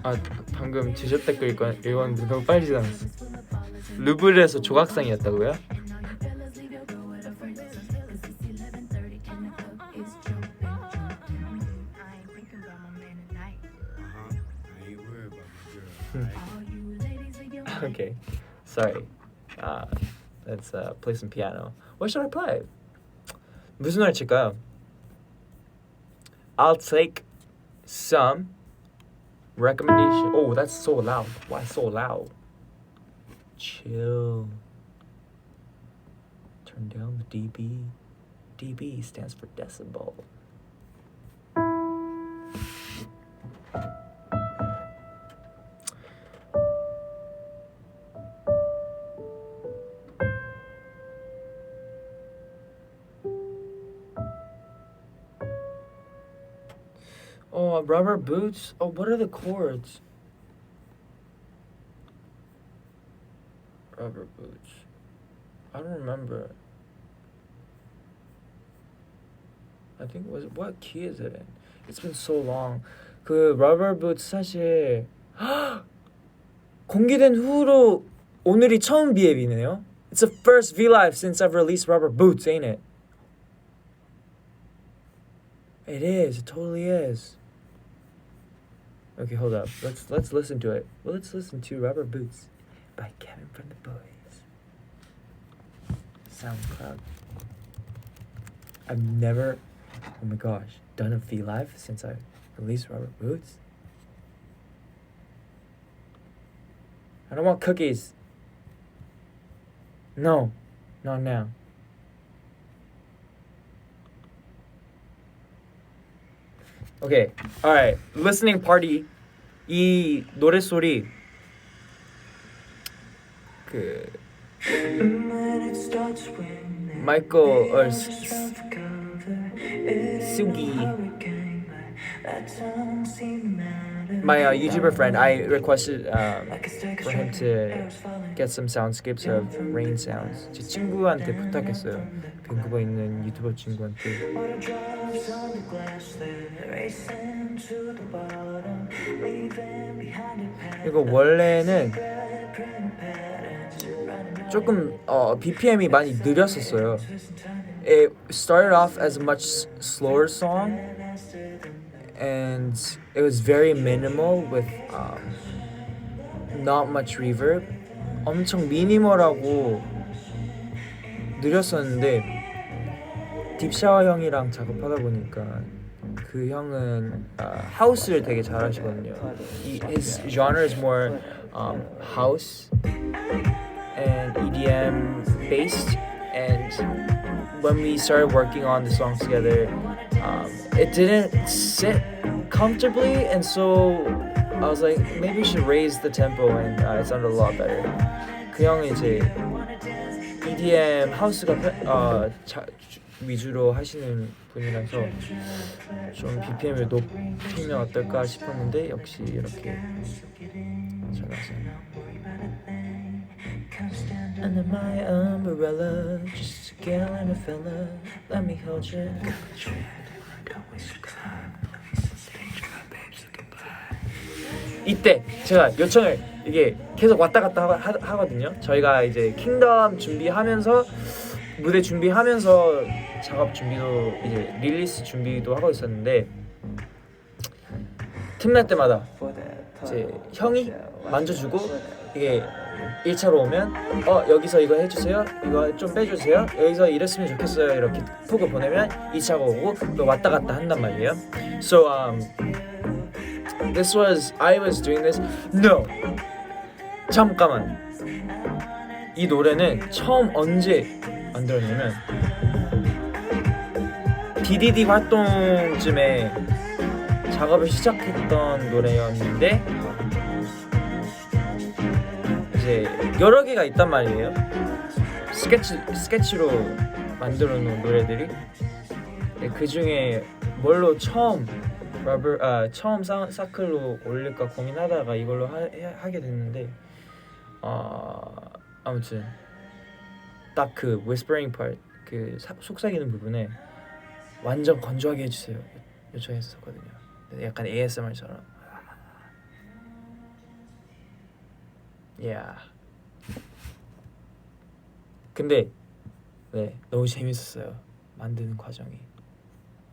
아 방금 지적 댓글 읽었는데 너무 빨리 지나갔어. 루브르에서 조각상이었다고요? Okay, sorry. Let's play some piano. What should I play? 무슨 노래 칠까요? I'll take some recommendation. Oh, that's so loud. Why so loud? Chill. Turn down the dB. dB stands for decibel. Oh, rubber boots. Oh, what are the chords? Rubber boots. I don't remember. I think what key is it in? It's been so long. 그 rubber boots 사실 공개된 후로 오늘이 처음 비앱이네요. It's the first V-Live since I've released rubber boots, ain't it? It is. It totally is. Okay, hold up. Let's listen to it. Well, let's listen to Rubber Boots by Kevin from the Boys. SoundCloud. I've never, oh my gosh, done a V-Live since I released Rubber Boots. I don't want cookies. No, not now. Okay, alright. Listening party. 이 노랫소리 그 마이클 Sugi, my YouTuber friend, I requested for him to get some soundscapes of rain sounds. 제 친구한테 부탁했어요. 밴쿠버에 있는 유튜버 친구한테. 이거 원래는 조금 BPM이 많이 느렸었어요. It started off as a much slower song, and it was very minimal with not much reverb. 엄청 미니멀하고 느렸었는데 딥샤워 형이랑 작업하다 보니까 그 형은 하우스를 되게 잘하시거든요. His genre is more house and EDM based, and when we started working on the songs together, it didn't sit comfortably, and so I was like, maybe we should raise the tempo, and it sounded a lot better. 그 형은 이제 EDM 하우스가 위주로 하시는 분이라서 좀 BPM을 높이면 어떨까 싶었는데 역시 이렇게 잘 나왔어요. Under my umbrella, just a girl and a fella, let me hold you. 이때 제가 요청을 이게 계속 왔다 갔다 하거든요. 저희가 이제 킹덤 준비하면서 무대 준비하면서 작업 준비도 이제 릴리스 준비도 하고 있었는데 틈날 때마다 이제 형이 만져주고 이게 1차로 오면 여기서 이거 해주세요, 이거 좀 빼주세요, 여기서 이랬으면 좋겠어요 이렇게 톡을 보내면 2차가 오고 또 왔다 갔다 한단 말이에요. So I was doing this. No, 잠깐만. 이 노래는 처음 언제 만들었냐면 DDD 활동쯤에 작업을 시작했던 노래였는데 이제 여러 개가 있단 말이에요. 스케치로 만들어 놓은 노래들이. 그 중에 뭘로 처음 사클로 올릴까 고민하다가 이걸로 하게 됐는데 아무튼 딱 그 whispering part, 그 속삭이는 부분에 완전 건조하게 해주세요 요청했었거든요. 약간 ASMR처럼. Yeah. 근데 네, 너무 재밌었어요. 만드는 과정이.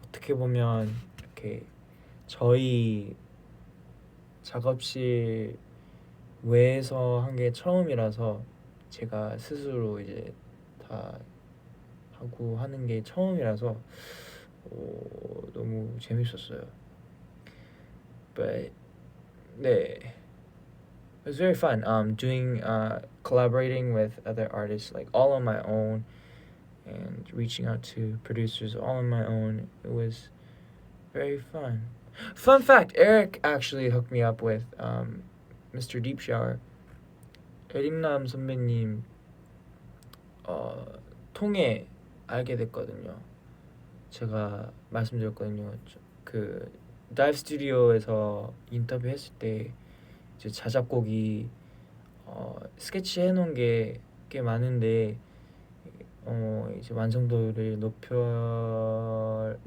어떻게 보면 이렇게 저희 작업실 외에서 한 게 처음이라서 제가 스스로 이제 다 하고 하는 게 처음이라서 너무 재밌었어요. But 네, it was very fun. Doing collaborating with other artists, like all on my own, and reaching out to producers all on my own. It was very fun. Fun fact: Eric actually hooked me up with Mr. Deep Shower. 에릭남 선배님 통해 알게 됐거든요. 제가 말씀드렸거든요. 그 다이브 스튜디오에서 인터뷰했을 때 이제 자작곡이 스케치 해놓은 게 꽤 많은데 이제 완성도를 높이려면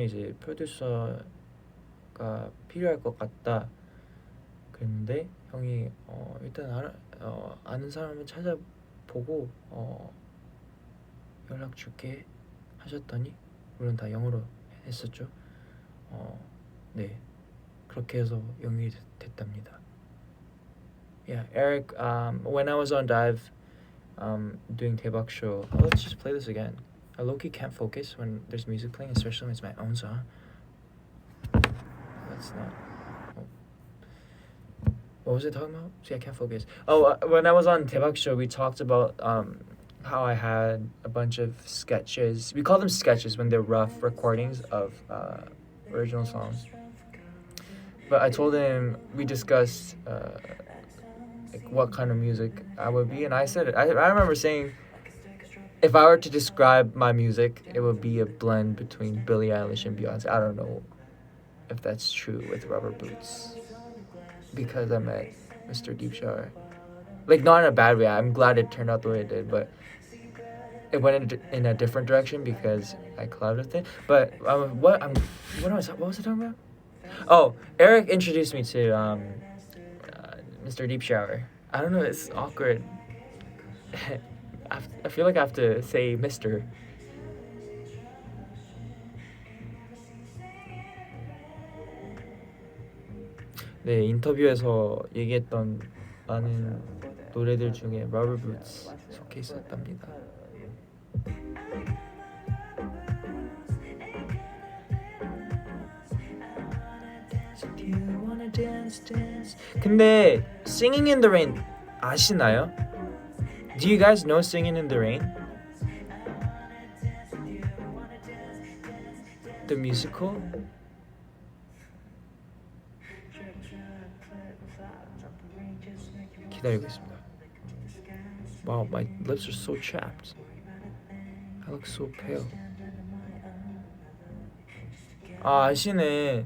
이제 프로듀서가 필요할 것 같다. 그랬는데 형이 일단 아는 사람을 찾아보고 연락 줄게 하셨더니, 물론 다 영어로 했었죠. 네, 그렇게 해서 연결이 됐답니다. Yeah, Eric, when I was on Dive doing 대박 show, let's just play this again. I low-key can't focus when there's music playing, especially when it's my own song. That's not. What was I talking about? See, I can't focus. When I was on 대박 show, we talked about how I had a bunch of sketches. We call them sketches when they're rough recordings of original songs. But I told him, we discussed like what kind of music I would be, and I said it. I remember saying, if I were to describe my music, it would be a blend between Billie Eilish and Beyonce. I don't know if that's true with Rubber Boots, because I met Mr. Deep Shower. Like, not in a bad way. I'm glad it turned out the way it did, but it went in a different direction because I collabed with it. But what was I talking about? Oh, Eric introduced me to Mr. Deep Shower. I don't know, it's awkward. I feel like I have to say Mr. 네, 인터뷰에서 얘기했던 많은 노래들 중에 Rubber Boots 속해 있었답니다. 근데 Singing in the Rain 아시나요? Do you guys know Singing in the Rain? The musical? 기다리고 있습니다. Wow, my lips are so chapped. I look so pale. 아시네.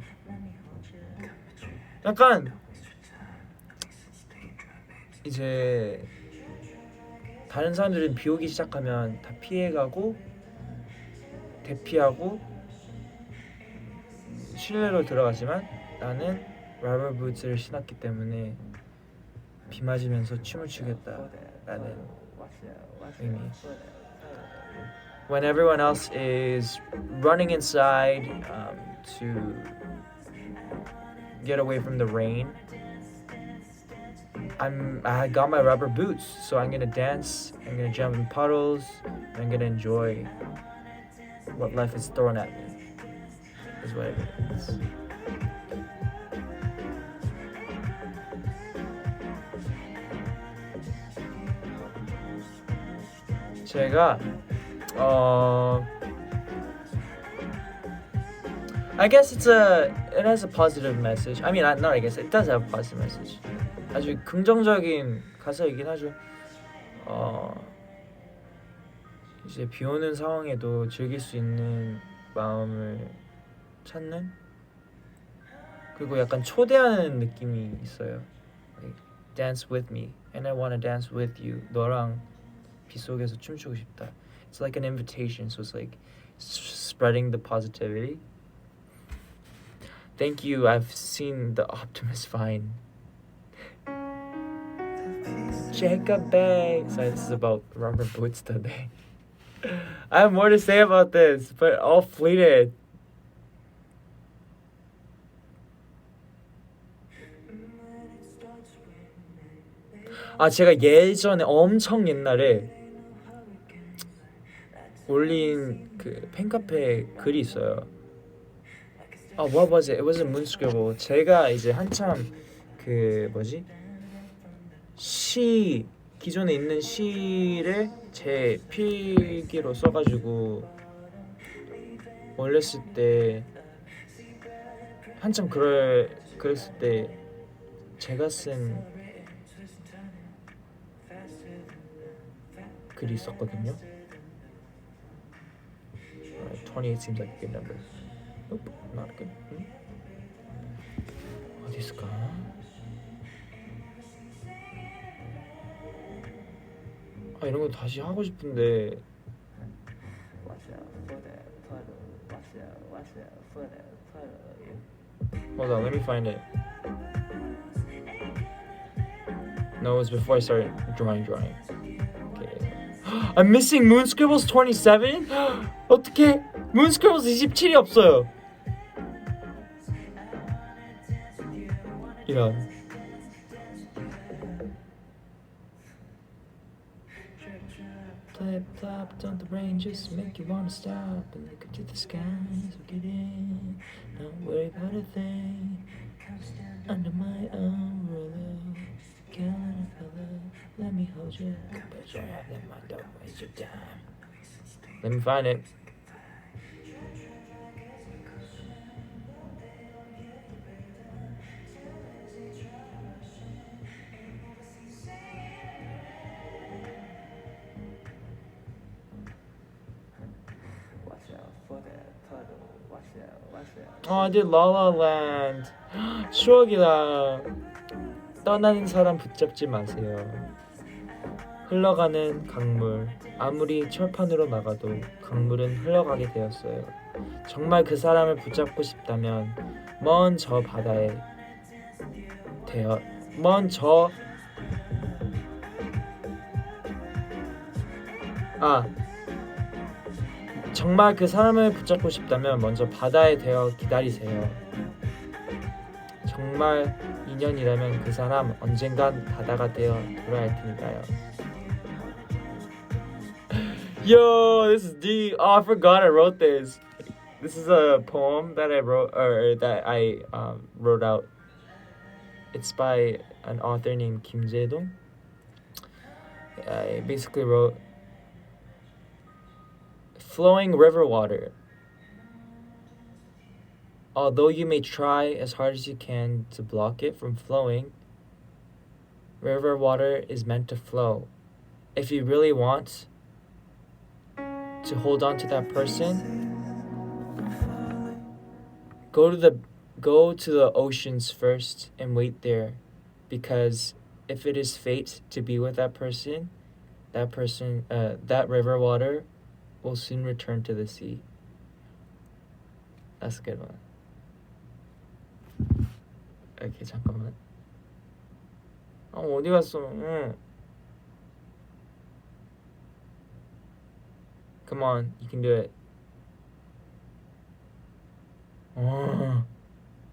약간 이제 다른 사람들은 비 오기 시작하면 다 피해가고 대피하고 실내로 들어가지만 나는 러버 부츠를 신었기 때문에 비 맞으면서 춤을 추겠다 라는 의미. When everyone else is running inside to get away from the rain, I got my rubber boots, so I'm gonna dance, I'm gonna jump in puddles, and I'm gonna enjoy what life is throwing at me, is what it is. 제가 I guess it has a positive message. I mean, not I guess it does have a positive message. 아주 긍정적인 가사이긴 하죠. 이제 비 오는 상황에도 즐길 수 있는 마음을 찾는, 그리고 약간 초대하는 느낌이 있어요. Like, dance with me, and I wanna dance with you. 너랑 비 속에서 춤추고 싶다. It's like an invitation, so it's like spreading the positivity. Thank you. I've seen the Optimus Vine. Jacob Bay. So this is about rubber boots today. I have more to say about this, but all fleeted. 제가 예전에 엄청 옛날에 올린 그 팬카페 글이 있어요. What was it? It was a moonscribble. 제가 이제 한참 그 뭐지? 시 기존에 있는 시를 제 필기로 써가지고 올렸을 때 한참 그랬을 때 제가 쓴 글이 있었거든요. 28 seems like a good number. Nope, not good. 어디 있을까? 이런 거 다시 하고 싶은데. Hold on, let me find it. No, it was before I started drawing. Okay. I'm missing Moonscribbles 27? 어떡해? Moonscribbles 27이 없어요. 이런. Flip-flop, don't the rain just make you wanna stop and look into the skies, so get in, don't worry about a thing. Under my umbrella, kind of fella, let me hold you, but you have them, I don't waste your time. Let me find it. I did La La Land. 추억이다. 떠나는 사람 붙잡지 마세요. 흘러가는 강물. 아무리 철판으로 막아도 강물은 흘러가게 되었어요. 정말 그 사람을 붙잡고 싶다면 먼 저 바다에 정말 그 사람을 붙잡고 싶다면 먼저 바다에 되어 기다리세요. 정말 인연이라면 그 사람 언젠간 바다가 되어 돌아올 테니까요. Yo, this is deep. I forgot I wrote this. This is a poem that I wrote, or that I wrote out. It's by an author named Kim Jae-dong. I basically wrote flowing river water. Although you may try as hard as you can to block it from flowing, river water is meant to flow. If you really want to hold on to that person, go to the oceans first and wait there, because if it is fate to be with that person, that river water will soon return to the sea. That's a good one. Okay, 잠깐만. 어디 갔어? 응. Come on, you can do it.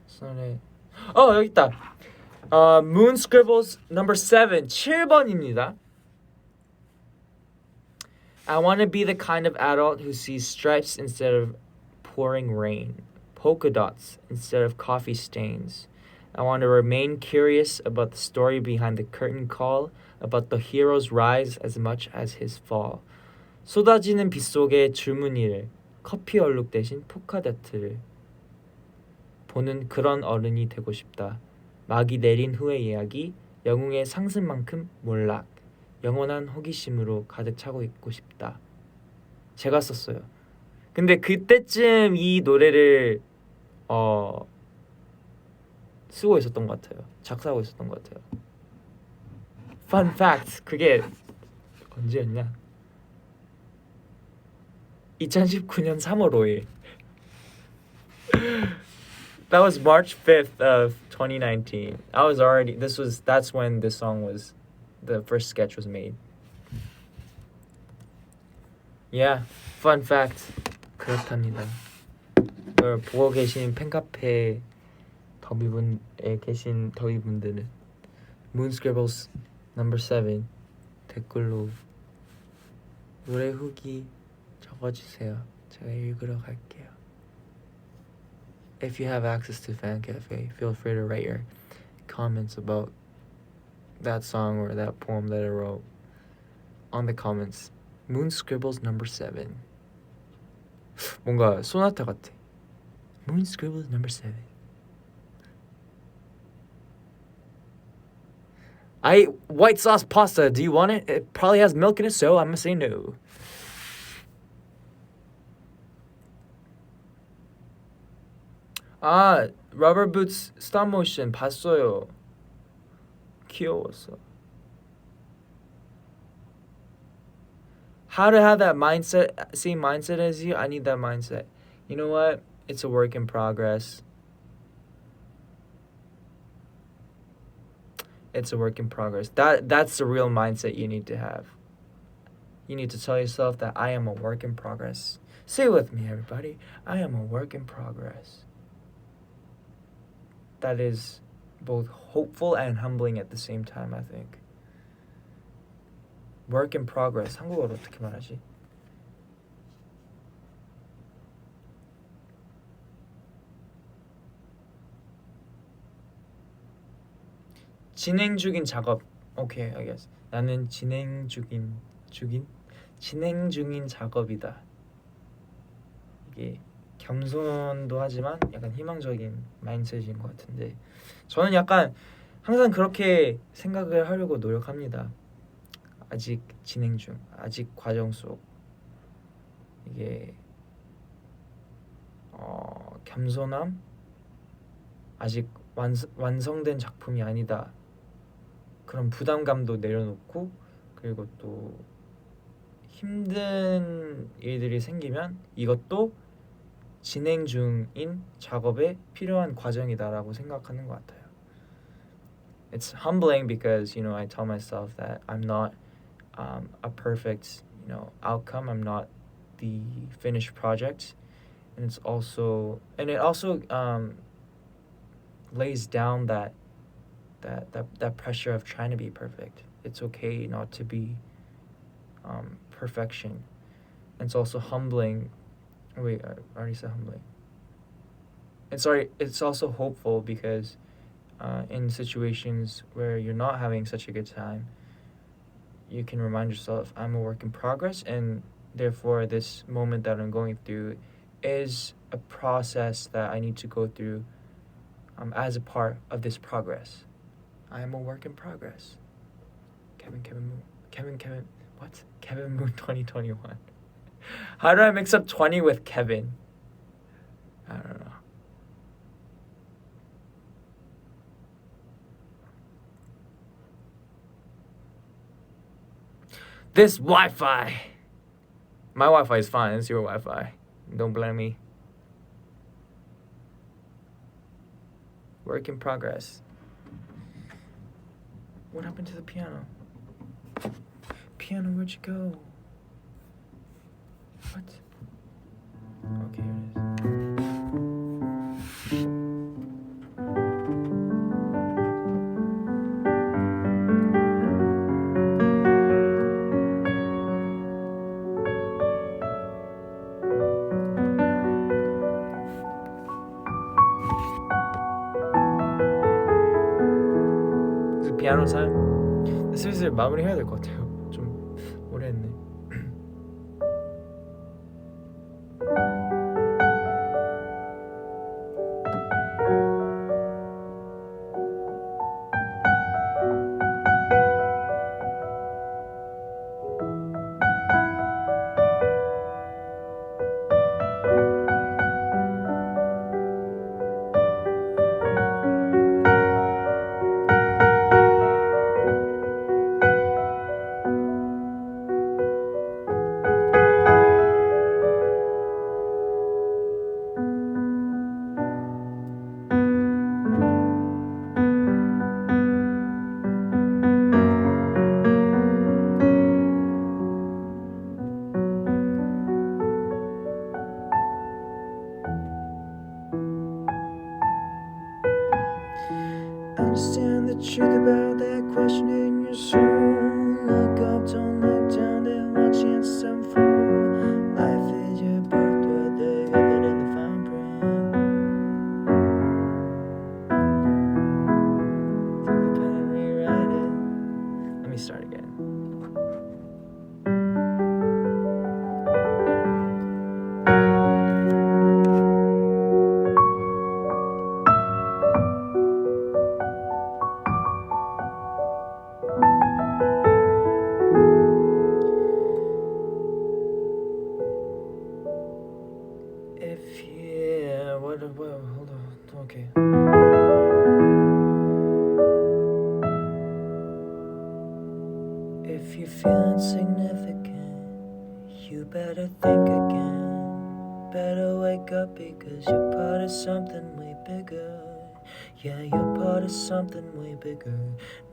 sorry. 여기 있다. Moon Scribbles number 7, 7번입니다. I want to be the kind of adult who sees stripes instead of pouring rain, polka dots instead of coffee stains. I want to remain curious about the story behind the curtain call, about the hero's rise as much as his fall. 쏟아지는 빗속의 줄무늬를, 커피 얼룩 대신 포카다트를 보는 그런 어른이 되고 싶다. 막이 내린 후의 이야기, 영웅의 상승만큼 몰락, 영원한 호기심으로 가득 차고 있고 싶다. 제가 썼어요. 근데 그때쯤 이 노래를 쓰고 있었던 것 같아요. 작사하고 있었던 것 같아요. Fun fact, 그게 언제였냐? 2019년 3월 5일. That was March 5th of 2019. That's when this song was, the first sketch was made. Yeah, fun fact. 그렇답니다. 이걸 보고 계신 팬카페 더비분에 계신 더비분들은 Moon Scribbles number 7 댓글로 노래 후기 적어주세요. 제가 읽으러 갈게요. If you have access to Fan Cafe, feel free to write your comments about that song or that poem that I wrote on the comments. Moon Scribbles number 7. 뭔가 소나타 같아. Moon Scribbles number 7. I ate white sauce pasta. Do you want it? It probably has milk in it, so I'm gonna say no. Rubber Boots stop motion 봤어요. 귀여웠어. How to have that mindset, same mindset as you? I need that mindset. You know what? It's a work in progress. It's a work in progress. That's the real mindset you need to have. You need to tell yourself that I am a work in progress. Say it with me, everybody. I am a work in progress. That is both hopeful and humbling at the same time, I think. Work in progress. 한국어로 어떻게 말하지? 진행 중인 작업. Okay, I guess. 나는 진행 중인 작업이다. 이게 겸손도 하지만 약간 희망적인 마인드셋인 것 같은데 저는 약간 항상 그렇게 생각을 하려고 노력합니다. 아직 진행 중, 아직 과정 속. 이게 겸손함, 아직 완성된 작품이 아니다. 그런 부담감도 내려놓고 그리고 또 힘든 일들이 생기면 이것도 진행 중인 작업에 필요한 과정이다라고 생각하는 것 같아요. It's humbling because I tell myself that I'm not a perfect outcome. I'm not the finished project, and it also lays down that pressure of trying to be perfect. It's okay not to be perfection. And it's also humbling. Wait, I already said humbling. It's also hopeful because in situations where you're not having such a good time, you can remind yourself, I'm a work in progress, and therefore this moment that I'm going through is a process that I need to go through as a part of this progress. I am a work in progress. Kevin Moon. What? Kevin Moon 2021. How do I mix up 20 with Kevin? I don't know. This Wi-Fi. My Wi-Fi is fine. It's your Wi-Fi. Don't blame me. Work in progress. What happened to the piano? Piano, where'd you go? What? Okay, here it is. 이제 피아노 타임? 슬슬 마무리해야 될 것 같아요. 좀 오래 했네. Understand the truth about that question in your soul. Look up, don't look down, then watch it unfold. Life is your birthright, they hid that in the fine print. Take the pen and rewrite it. Let me start again. Hold on, okay. If you feel insignificant, you better think again. Better wake up because you're part of something way bigger. Yeah, you're part of something way bigger.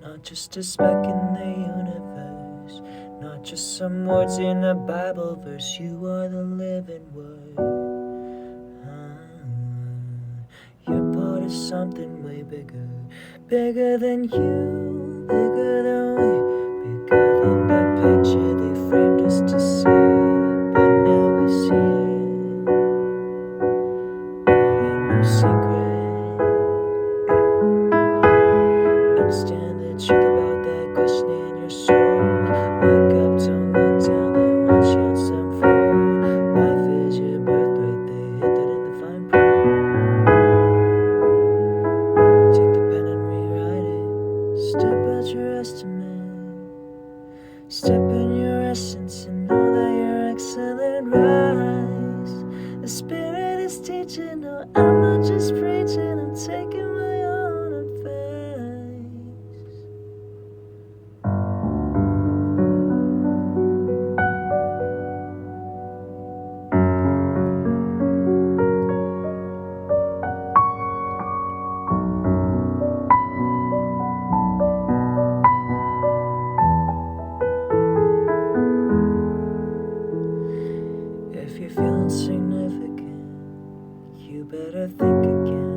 Not just a speck in the universe, not just some words in a Bible verse. You are the living word. You're part of something way bigger. Bigger than you, bigger than we, bigger than that picture they framed us to see. But now we see it. It ain't no secret. Understand the truth about that question in your soul. Look up, don't look down, then watch yours unfold. Life is your birthright, they hid that in the fine print. Take the pen and rewrite it. Step out your estimate. Step in your essence and know that you're excellent. Rise. The Spirit is teaching. No, I'm not just preaching. I'm taking my own advice. If you feel insignificant, you better think again.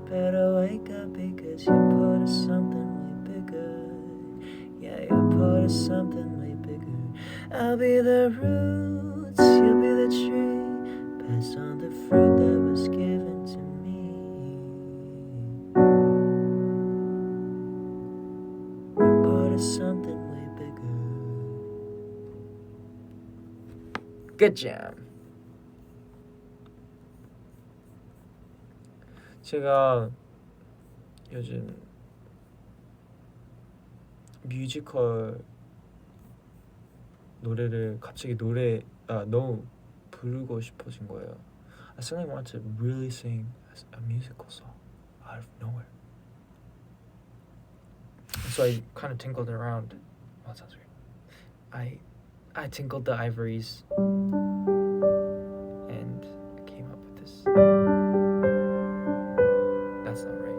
Better wake up because you're part of something way bigger. Yeah, you're part of something way bigger. I'll be the roots, you'll be the tree. Pass on the fruit that was given to me. We're part of something way bigger. Good jam. 제가 요즘 뮤지컬 노래를 갑자기 너무 부르고 싶어진 거예요. I suddenly want to really sing a musical song out of nowhere. And so I kind of tinkled around. Oh, that sounds weird. I tinkled the ivories and came up with this. That's not right.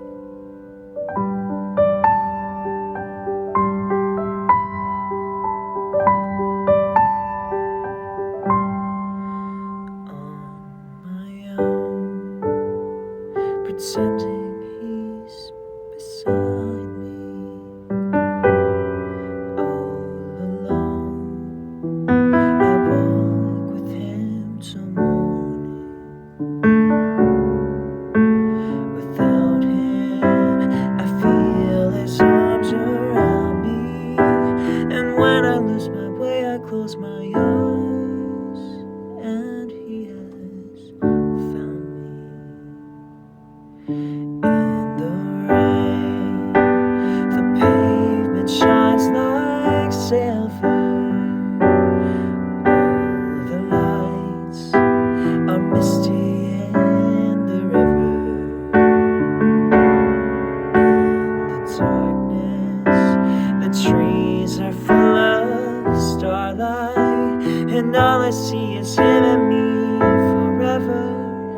eyes are full of starlight, and all I see is him and me forever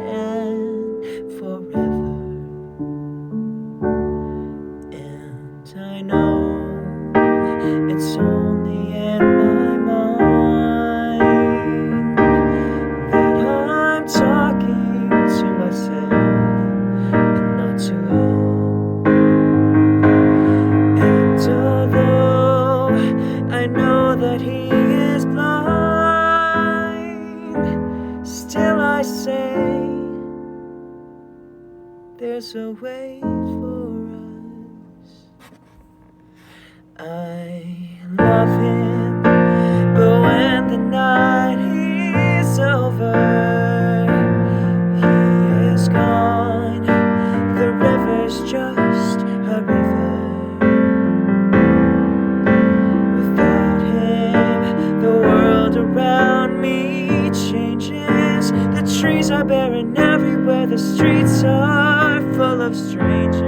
and forever. And I know it's only in my mind that I'm talking to myself and not to him. And although I know that he is blind, still I say there's a way for us. I love him, but when the night is over, he is gone. The river's just a river. Without him, the world around me changes. The trees are barren everywhere, the streets are full of strangers.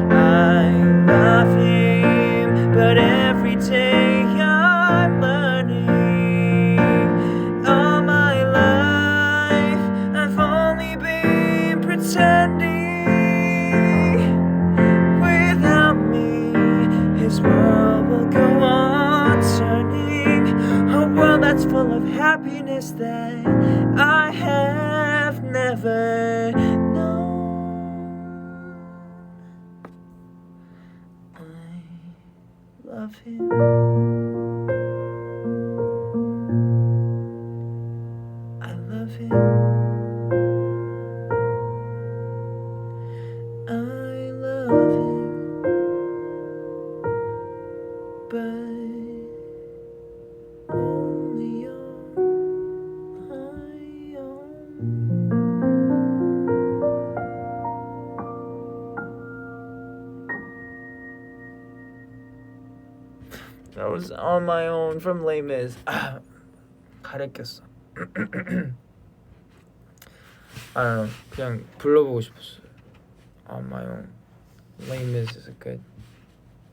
I love him, but every day I'm learning. All my life I've only been pretending. Without me, his world will go on turning. A world that's full of happiness that I have never known. I love him. I love him. I love him, but only on my own. That was On My Own from Les Mis. 가래꼈어. I don't know. 그냥 불러보고 싶었어요. On My Own. Les Mis is a good,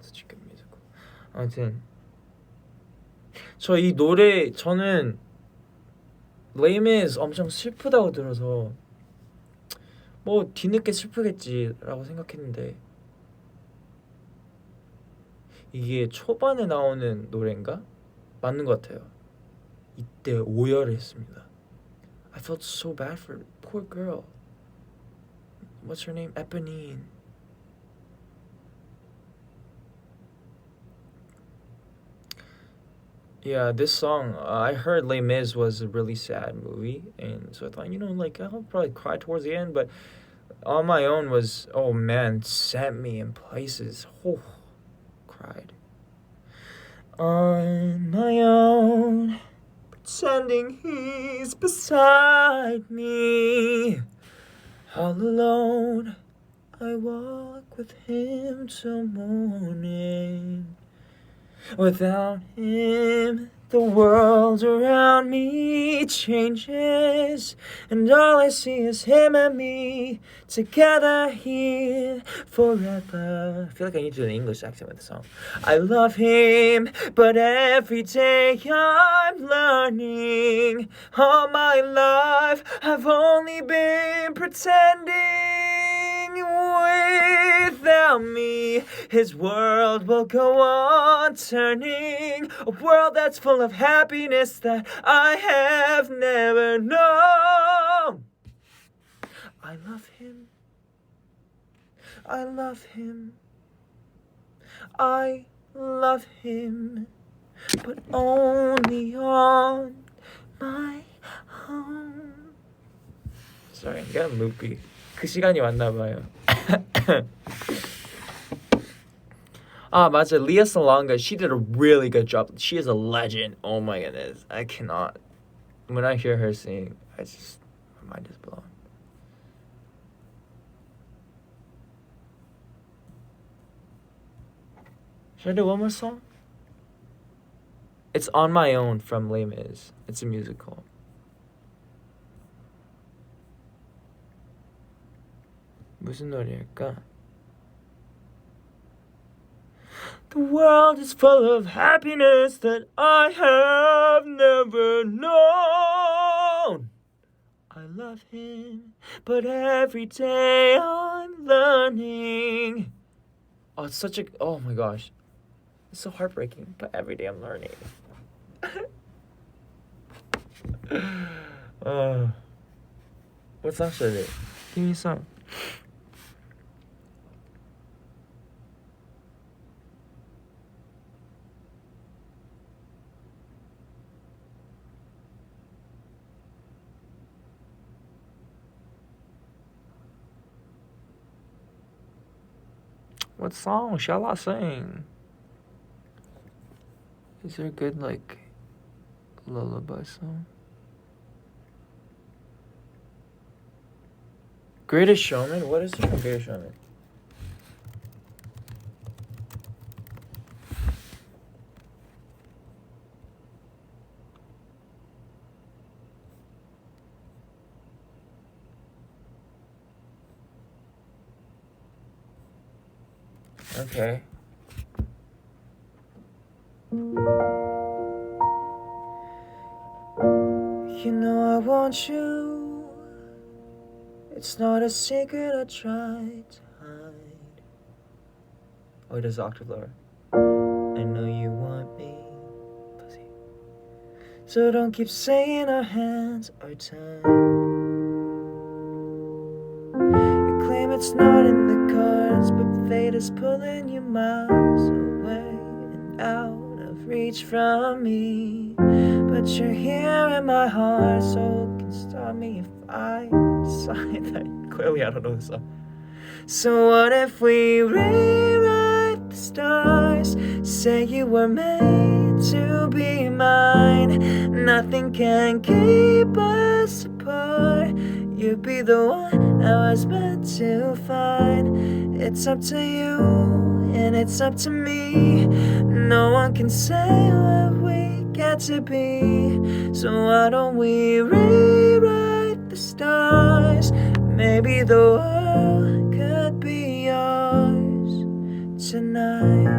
such a good musical. 아무튼 저 이 노래 저는 Les Mis 엄청 슬프다고 들어서 뭐 뒤늦게 슬프겠지라고 생각했는데 이게 초반에 나오는 노래인가? 맞는 것 같아요. 이때 오열했습니다. I felt so bad for poor girl. What's her name? Eponine. Yeah, this song, I heard Les Mis was a really sad movie, and so I thought, like, I'll probably cry towards the end, but On My Own was, oh man, sent me in places. Oh, cried. On my own, pretending he's beside me. All alone, I walk with him till morning. Without him, the world around me changes, and all I see is him and me together here forever. I feel like I need to do an English accent with the song. I love him, but every day I'm learning. All my life I've only been pretending. Without me, his world will go on turning. A world that's full of happiness that I have never known. I love him. I love him. I love him, but only on my own. Sorry, I'm getting loopy. 그 시간이 왔나봐요. 맞아. Lea Salonga, she did a really good job. She is a legend. Oh my goodness. I cannot. When I hear her sing, my mind is blown. Should I do one more song? It's On My Own from Les Mis. It's a musical. 무슨 노래일까? The world is full of happiness that I have never known. I love him, but every day I'm learning. Oh, it's such a... Oh my gosh. It's so heartbreaking, but every day I'm learning. What song should I do? Give me a song. What song shall I sing? Is there a good, like, lullaby song? Greatest Showman? What is it from Greatest Showman? Okay. You know I want you. It's not a secret I tried to hide. Oh, it is octave lower. I know you want me, pussy. So don't keep saying our hands are tied. You claim it's not in the cards, but fate is pulling you miles away and out of reach from me. But you're here in my heart, so it can stop me if I decide that. Clearly I don't know the song. So what if we rewrite the stars? Say you were made to be mine. Nothing can keep us apart. You'd be the one I was meant to find. It's up to you, and it's up to me. No one can say what we get to be. So why don't we rewrite the stars? Maybe the world could be yours tonight.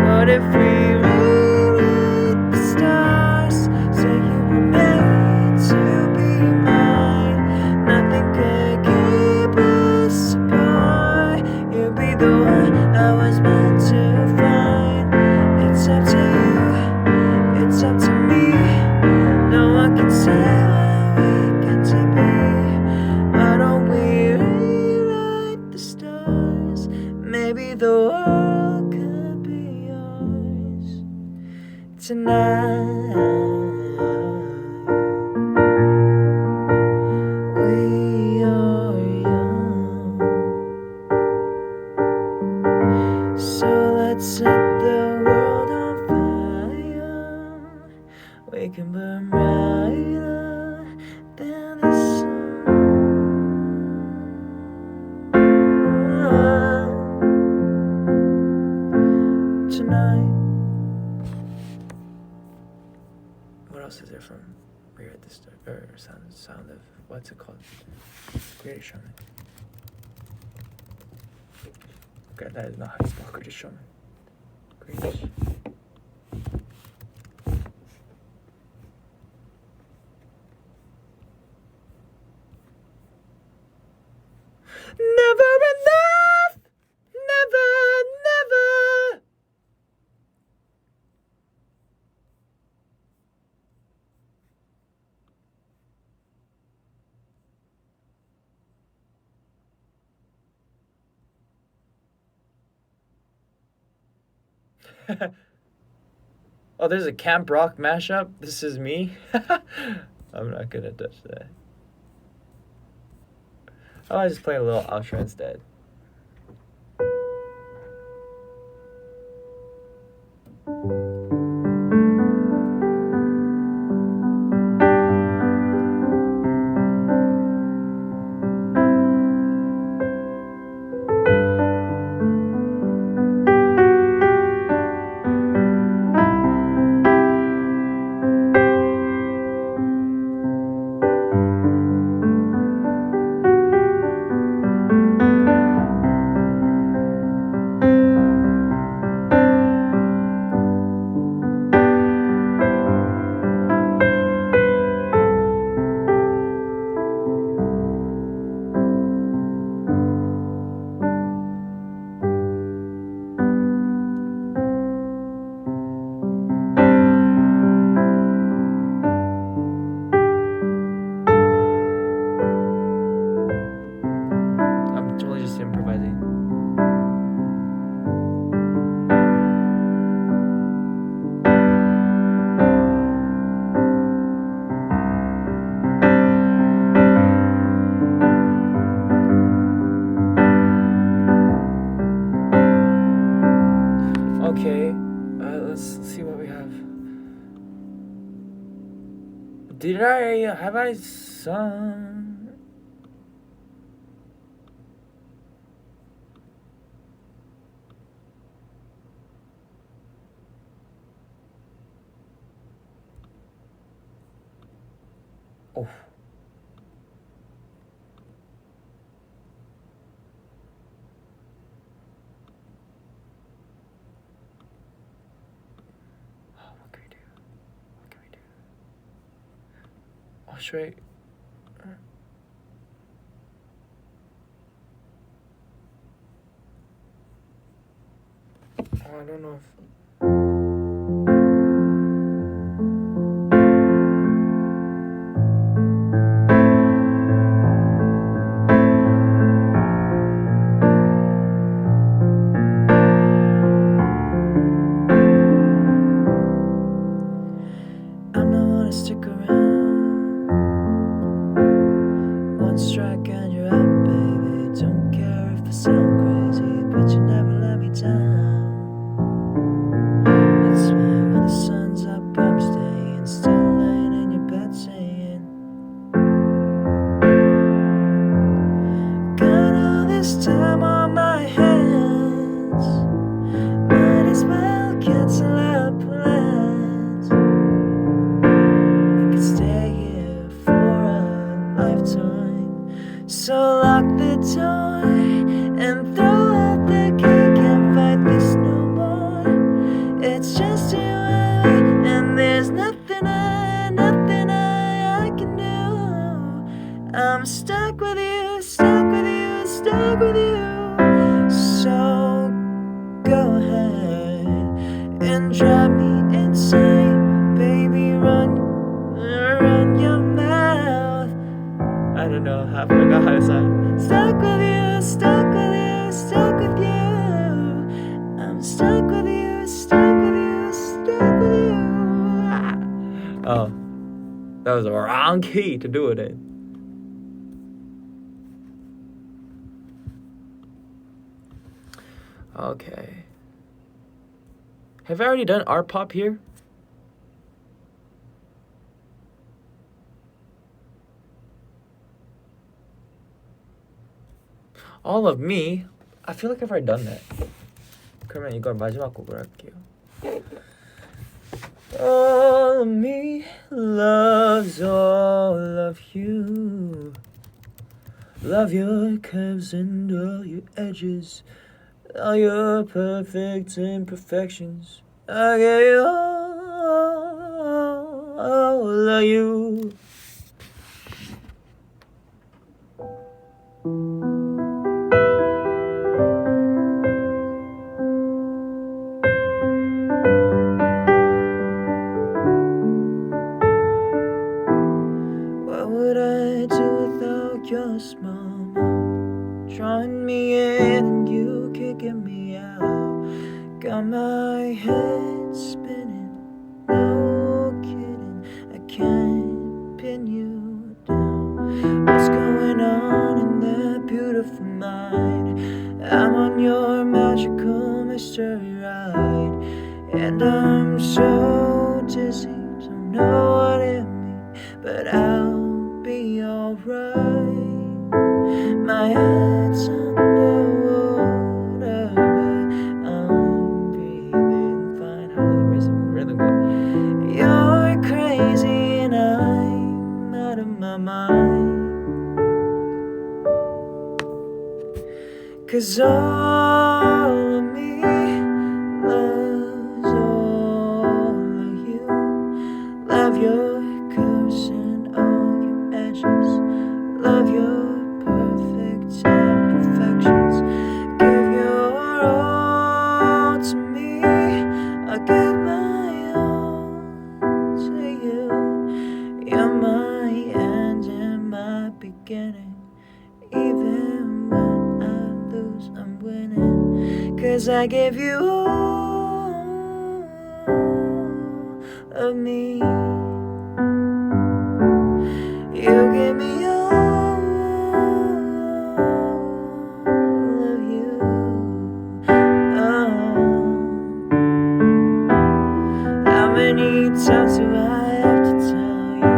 What if we rewrite the stars? Say you were made to be mine. Nothing could keep us apart. You'd be the one I was meant to find. It's up to you, it's up to me. No one can say what we get to be. Why don't we rewrite the stars? Maybe the world could be yours tonight. We are young, so let's set the world on fire. We can burn brighter than the sun. Tonight. What else is there from Rewrite the Star? Or sound of, what's it called? Greatest Showman. Okay, that is not how you spell Greatest Showman. Greatest. Never enough! Never, never! Oh, there's a Camp Rock mashup? This is me? I'm not gonna touch that. Oh, I just play a little outro instead. have I sung? Oh. What can we do? What can we do? Oh, should I? Oh, I don't know if. I'm not gonna stick around. One strike and you're out, baby. Don't care if I sound crazy, but you never let me down. It's when the sun's up, I'm staying, still laying in your bed saying, got all this time on my hands, might as well cancel our plans. I could stay here for a lifetime, so lock the door and throw out the key. Can't fight this no more. It's just you and there's nothing I can do. I'm stuck with you, stuck with you, stuck with you. So go ahead and drive me insane, baby. Run your mouth. I don't know how I forgot how to sound. Stuck with you, stuck with you, stuck with you. I'm stuck with you, stuck with you, stuck with you. Oh, that was the wrong key to do it in. Okay. Have I already done art pop here? All of me? I feel like I've already done that. 그러면 이걸 마지막 곡으로 할게요. All of me loves all of you. Love your curves and all your edges, all your perfect imperfections. I get you all of you. What would I do without your small mouth, drawing me in and you kicking me out? Got my head spinning, no kidding, I can't pin you down. What's going on in that beautiful mind? I'm on your magical mystery ride, and I'm so dizzy, don't know what it means, but I'll be alright. My head's underwater, but I'm breathing fine. How does the rhythm go? You're crazy and I'm out of my mind. 'Cause all of me loves all of you. Love your curves and all your edges. Love your perfect imperfections. Give your all to me. I give my all to you. You're my end and my beginning. Even when I lose, I'm winning. 'Cause I give you all of me. You give me all of you. Oh. How many times do I have to tell you?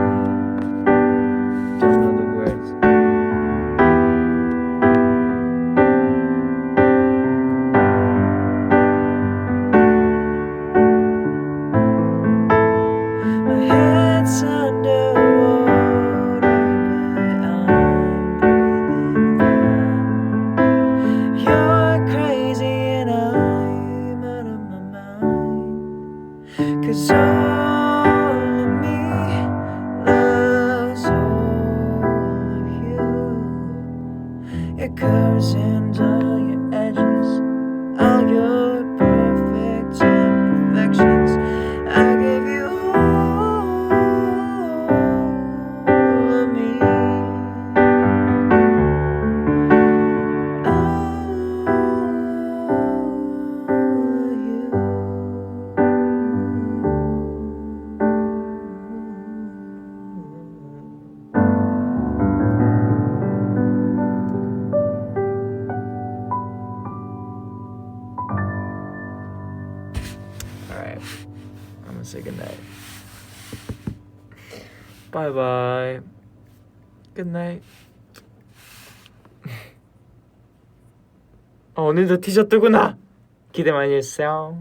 I'm gonna say goodnight. Bye bye. Good night. 오늘도 티셔츠구나. 기대 많이 해주세요.